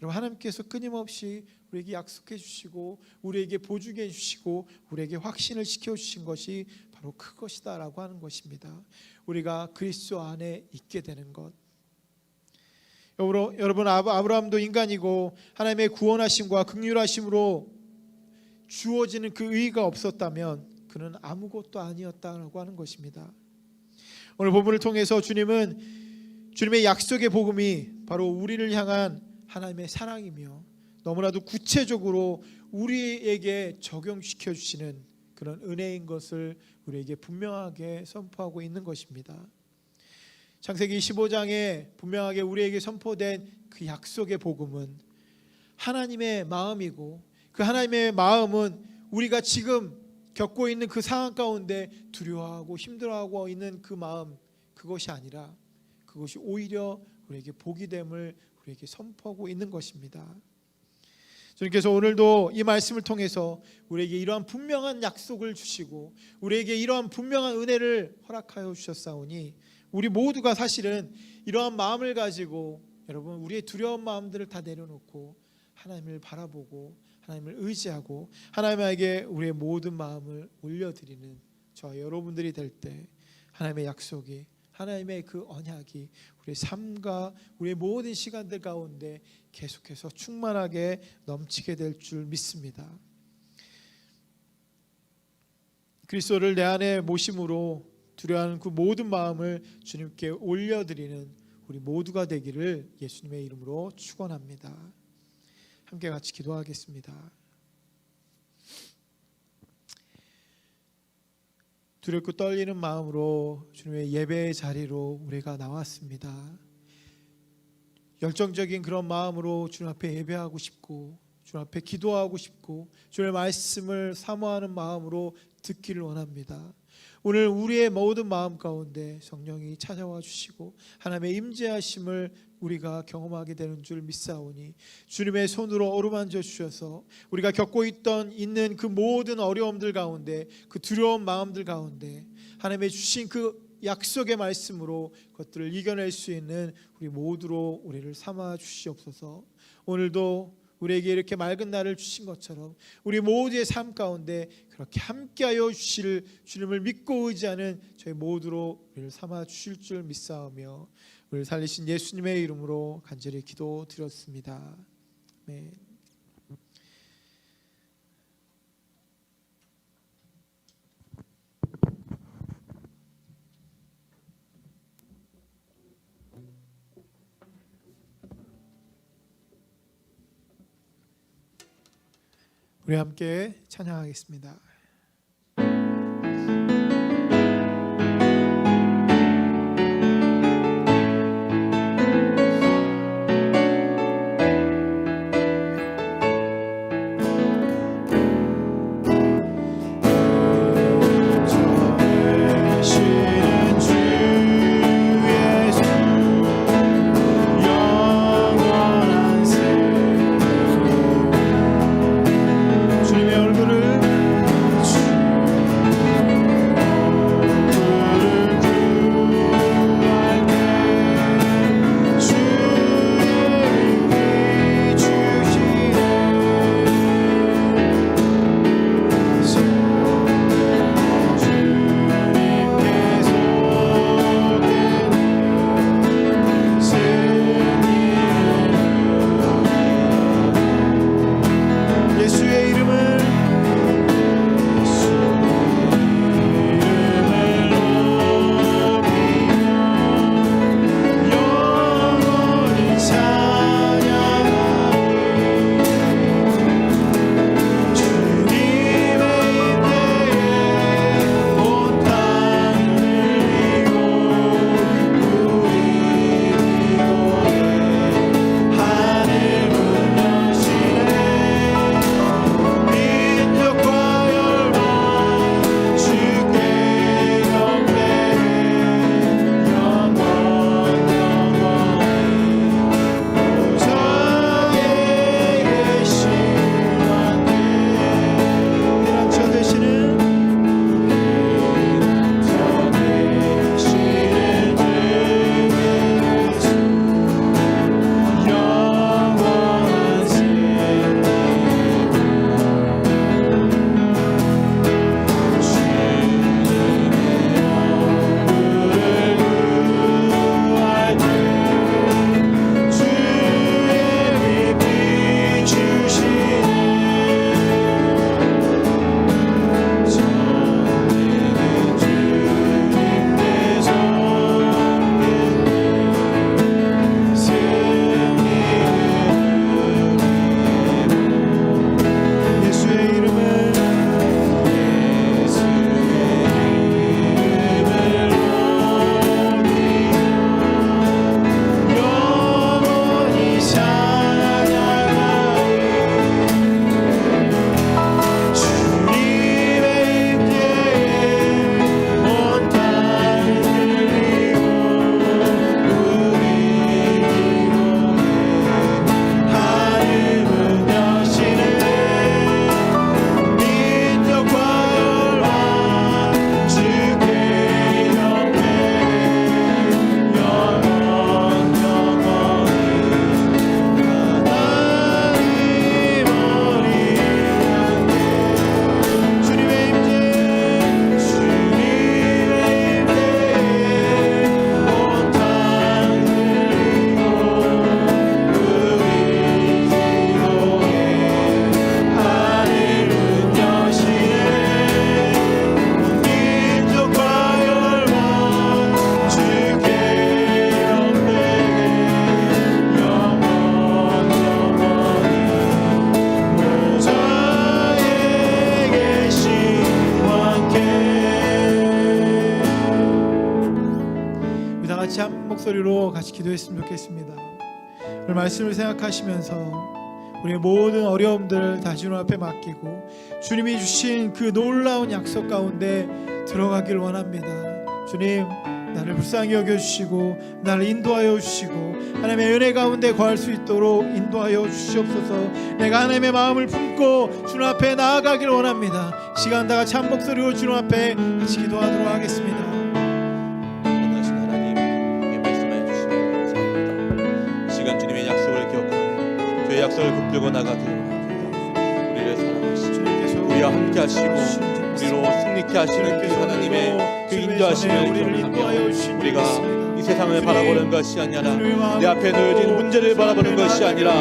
여러분, 하나님께서 끊임없이 우리에게 약속해 주시고 우리에게 보증해 주시고 우리에게 확신을 시켜 주신 것이 바로 그것이다라고 하는 것입니다. 우리가 그리스도 안에 있게 되는 것. 여러분, 아브라함도 인간이고 하나님의 구원하심과 긍휼하심으로 주어지는 그 의의가 없었다면 그는 아무것도 아니었다라고 하는 것입니다. 오늘 본문을 통해서 주님의 약속의 복음이 바로 우리를 향한 하나님의 사랑이며 너무나도 구체적으로 우리에게 적용시켜 주시는 그런 은혜인 것을 우리에게 분명하게 선포하고 있는 것입니다. 창세기 15장에 분명하게 우리에게 선포된 그 약속의 복음은 하나님의 마음이고, 그 하나님의 마음은 우리가 지금 겪고 있는 그 상황 가운데 두려워하고 힘들어하고 있는 그 마음, 그것이 아니라 그것이 오히려 우리에게 복이 됨을 우리에게 선포하고 있는 것입니다. 주님께서 오늘도 이 말씀을 통해서 우리에게 이러한 분명한 약속을 주시고 우리에게 이러한 분명한 은혜를 허락하여 주셨사오니, 우리 모두가 사실은 이러한 마음을 가지고 여러분, 우리의 두려운 마음들을 다 내려놓고 하나님을 바라보고 하나님을 의지하고 하나님에게 우리의 모든 마음을 올려드리는 저 여러분들이 될 때 하나님의 약속이, 하나님의 그 언약이 우리의 삶과 우리의 모든 시간들 가운데 계속해서 충만하게 넘치게 될 줄 믿습니다. 그리스도를 내 안에 모심으로 두려워하는 그 모든 마음을 주님께 올려드리는 우리 모두가 되기를 예수님의 이름으로 축원합니다. 함께 같이 기도하겠습니다. 두렵고 떨리는 마음으로 주님의 예배의 자리로 우리가 나왔습니다. 열정적인 그런 마음으로 주님 앞에 예배하고 싶고 주님 앞에 기도하고 싶고 주님의 말씀을 사모하는 마음으로 듣기를 원합니다. 오늘 우리의 모든 마음 가운데 성령이 찾아와 주시고 하나님의 임재하심을 우리가 경험하게 되는 줄 믿사오니, 주님의 손으로 어루만져 주셔서 우리가 겪고 있는 그 모든 어려움들 가운데, 그 두려운 마음들 가운데 하나님의 주신 그 약속의 말씀으로 그것들을 이겨낼 수 있는 우리 모두로 우리를 삼아 주시옵소서. 오늘도 우리에게 이렇게 맑은 날을 주신 것처럼 우리 모두의 삶 가운데 그렇게 함께하여 주실 주님을 믿고 의지하는 저희 모두로 우리를 삼아 주실 줄 믿사오며 우리를 살리신 예수님의 이름으로 간절히 기도드렸습니다. 아멘. 우리 함께 찬양하겠습니다. 주님의 얼굴을 목소리로 같이 기도했으면 좋겠습니다. 오늘 말씀을 생각하시면서 우리의 모든 어려움들을 다 주님 앞에 맡기고 주님이 주신 그 놀라운 약속 가운데 들어가길 원합니다. 주님, 나를 불쌍히 여겨주시고 나를 인도하여 주시고 하나님의 은혜 가운데 거할 수 있도록 인도하여 주시옵소서. 내가 하나님의 마음을 품고 주님 앞에 나아가길 원합니다. 시간 다 같이 한 목소리로 주님 앞에 같이 기도하도록 하겠습니다. 선하신 하나님, 우리에게 말씀해 주시면 감사합니다. 이 시간 주님의 약속을 기억하며 주의 약속을 붙들고 나가길 원합니다. 우리를 사랑하시고 우리와 함께 하시고 우리로 승리케 하시는 그 하나님의 그 인도하심을 기억하며 우리가 이 세상을 바라보는 것이 아니라 내 앞에 놓여진 문제를 바라보는 것이 아니라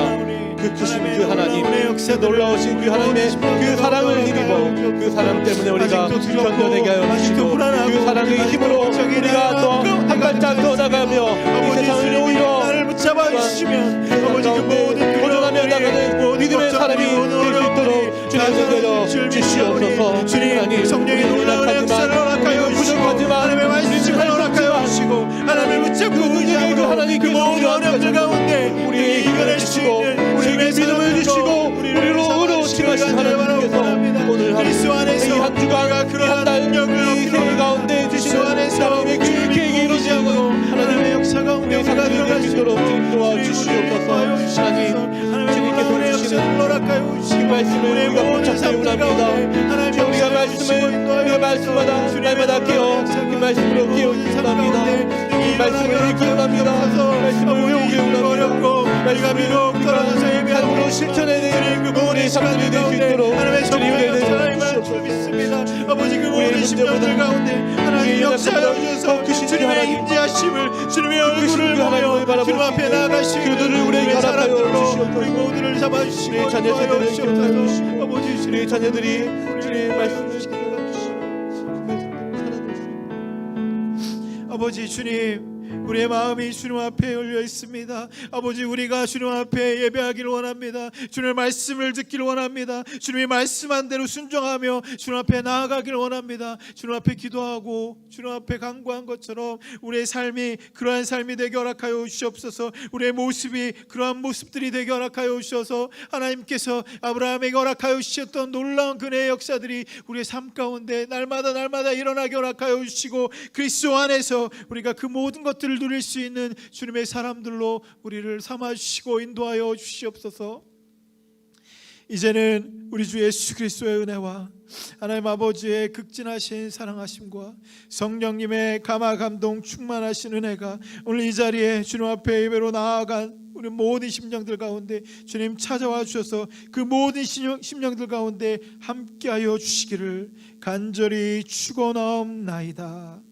그 크신 그 하나님, 그 놀라우신 그 하나님의 그 사랑을 힘입어 그 사랑 때문에 우리가 견뎌내게 하여 주시고 그 사랑의 힘으로 우리가 또 한 발짝 더 나가며 이 세상을 오히려 나를 붙잡아 주시면 아버지 그 모든 도전하며 나가는 믿음의 사람이 될 수 있도록 주님 손들어 주시옵소서. 주님, 성령의 놀라운 역사를 허락하여 주시고 하나님의 말씀을 허락하여 주시고 하나님을 붙잡고 의지하고 그 하나님 그 모든 어려움들 가운데 우리에게 이겨낼 수 있는 우리에게 믿음을 주시고 우리로 의로우시신 하나님께서 오늘 하루 이 한 주간 그러한 이 세계 가운데 주시는 하나님의 그 계획에 이루시고 하나님의 역사 가운데 우리가 들어갈 수 있도록 도와주시옵소서. 하나님 주님께서 주시는 그 말씀을 우리가 붙잡게 원합니다. 우리가 말씀마다 날마다 깨어 그 말씀으로 깨어지기 원합니다. 이 말씀을 읽기 원합니다. 말씀을 외우기 원합니다. 우리가 비록 떨어져서 예배함으로 실천해내는 그 모든 삶들이 될 수 있도록 주님의 은혜를 믿습니다. 아버지 그 모든 심령들 가운데 하나님 역사하여 주셔서 주님의 임재하심을 주님의 얼굴을 보며 주님 앞에 나아가시고 그들을 우리에게 허락하여 주시옵소서. 우리 모두를 잡아주시고 우리 자녀들을 주시옵소서. 아버지 우리 자녀들이 주님의 말씀을 아버지 주님, 우리의 마음이 주님 앞에 열려 있습니다. 아버지, 우리가 주님 앞에 예배하기를 원합니다. 주님의 말씀을 듣기를 원합니다. 주님의 말씀한 대로 순종하며 주님 앞에 나아가기를 원합니다. 주님 앞에 기도하고 주님 앞에 간구한 것처럼 우리의 삶이 그러한 삶이 되게 허락하여 주시옵소서. 우리의 모습이 그러한 모습들이 되게 허락하여 주셔서 하나님께서 아브라함에게 허락하여 주셨던 놀라운 그네의 역사들이 우리의 삶 가운데 날마다 일어나게 허락하여 주시고 그리스도 안에서 우리가 그 모든 것들을 누릴 수 있는 주님의 사람들로 우리를 삼아주시고 인도하여 주시옵소서. 이제는 우리 주 예수 그리스도의 은혜와 하나님 아버지의 극진하신 사랑하심과 성령님의 감화 감동 충만하신 은혜가 오늘 이 자리에 주님 앞에 예배로 나아간 우리 모든 심령들 가운데 주님 찾아와 주셔서 그 모든 심령들 가운데 함께하여 주시기를 간절히 축원하옵나이다.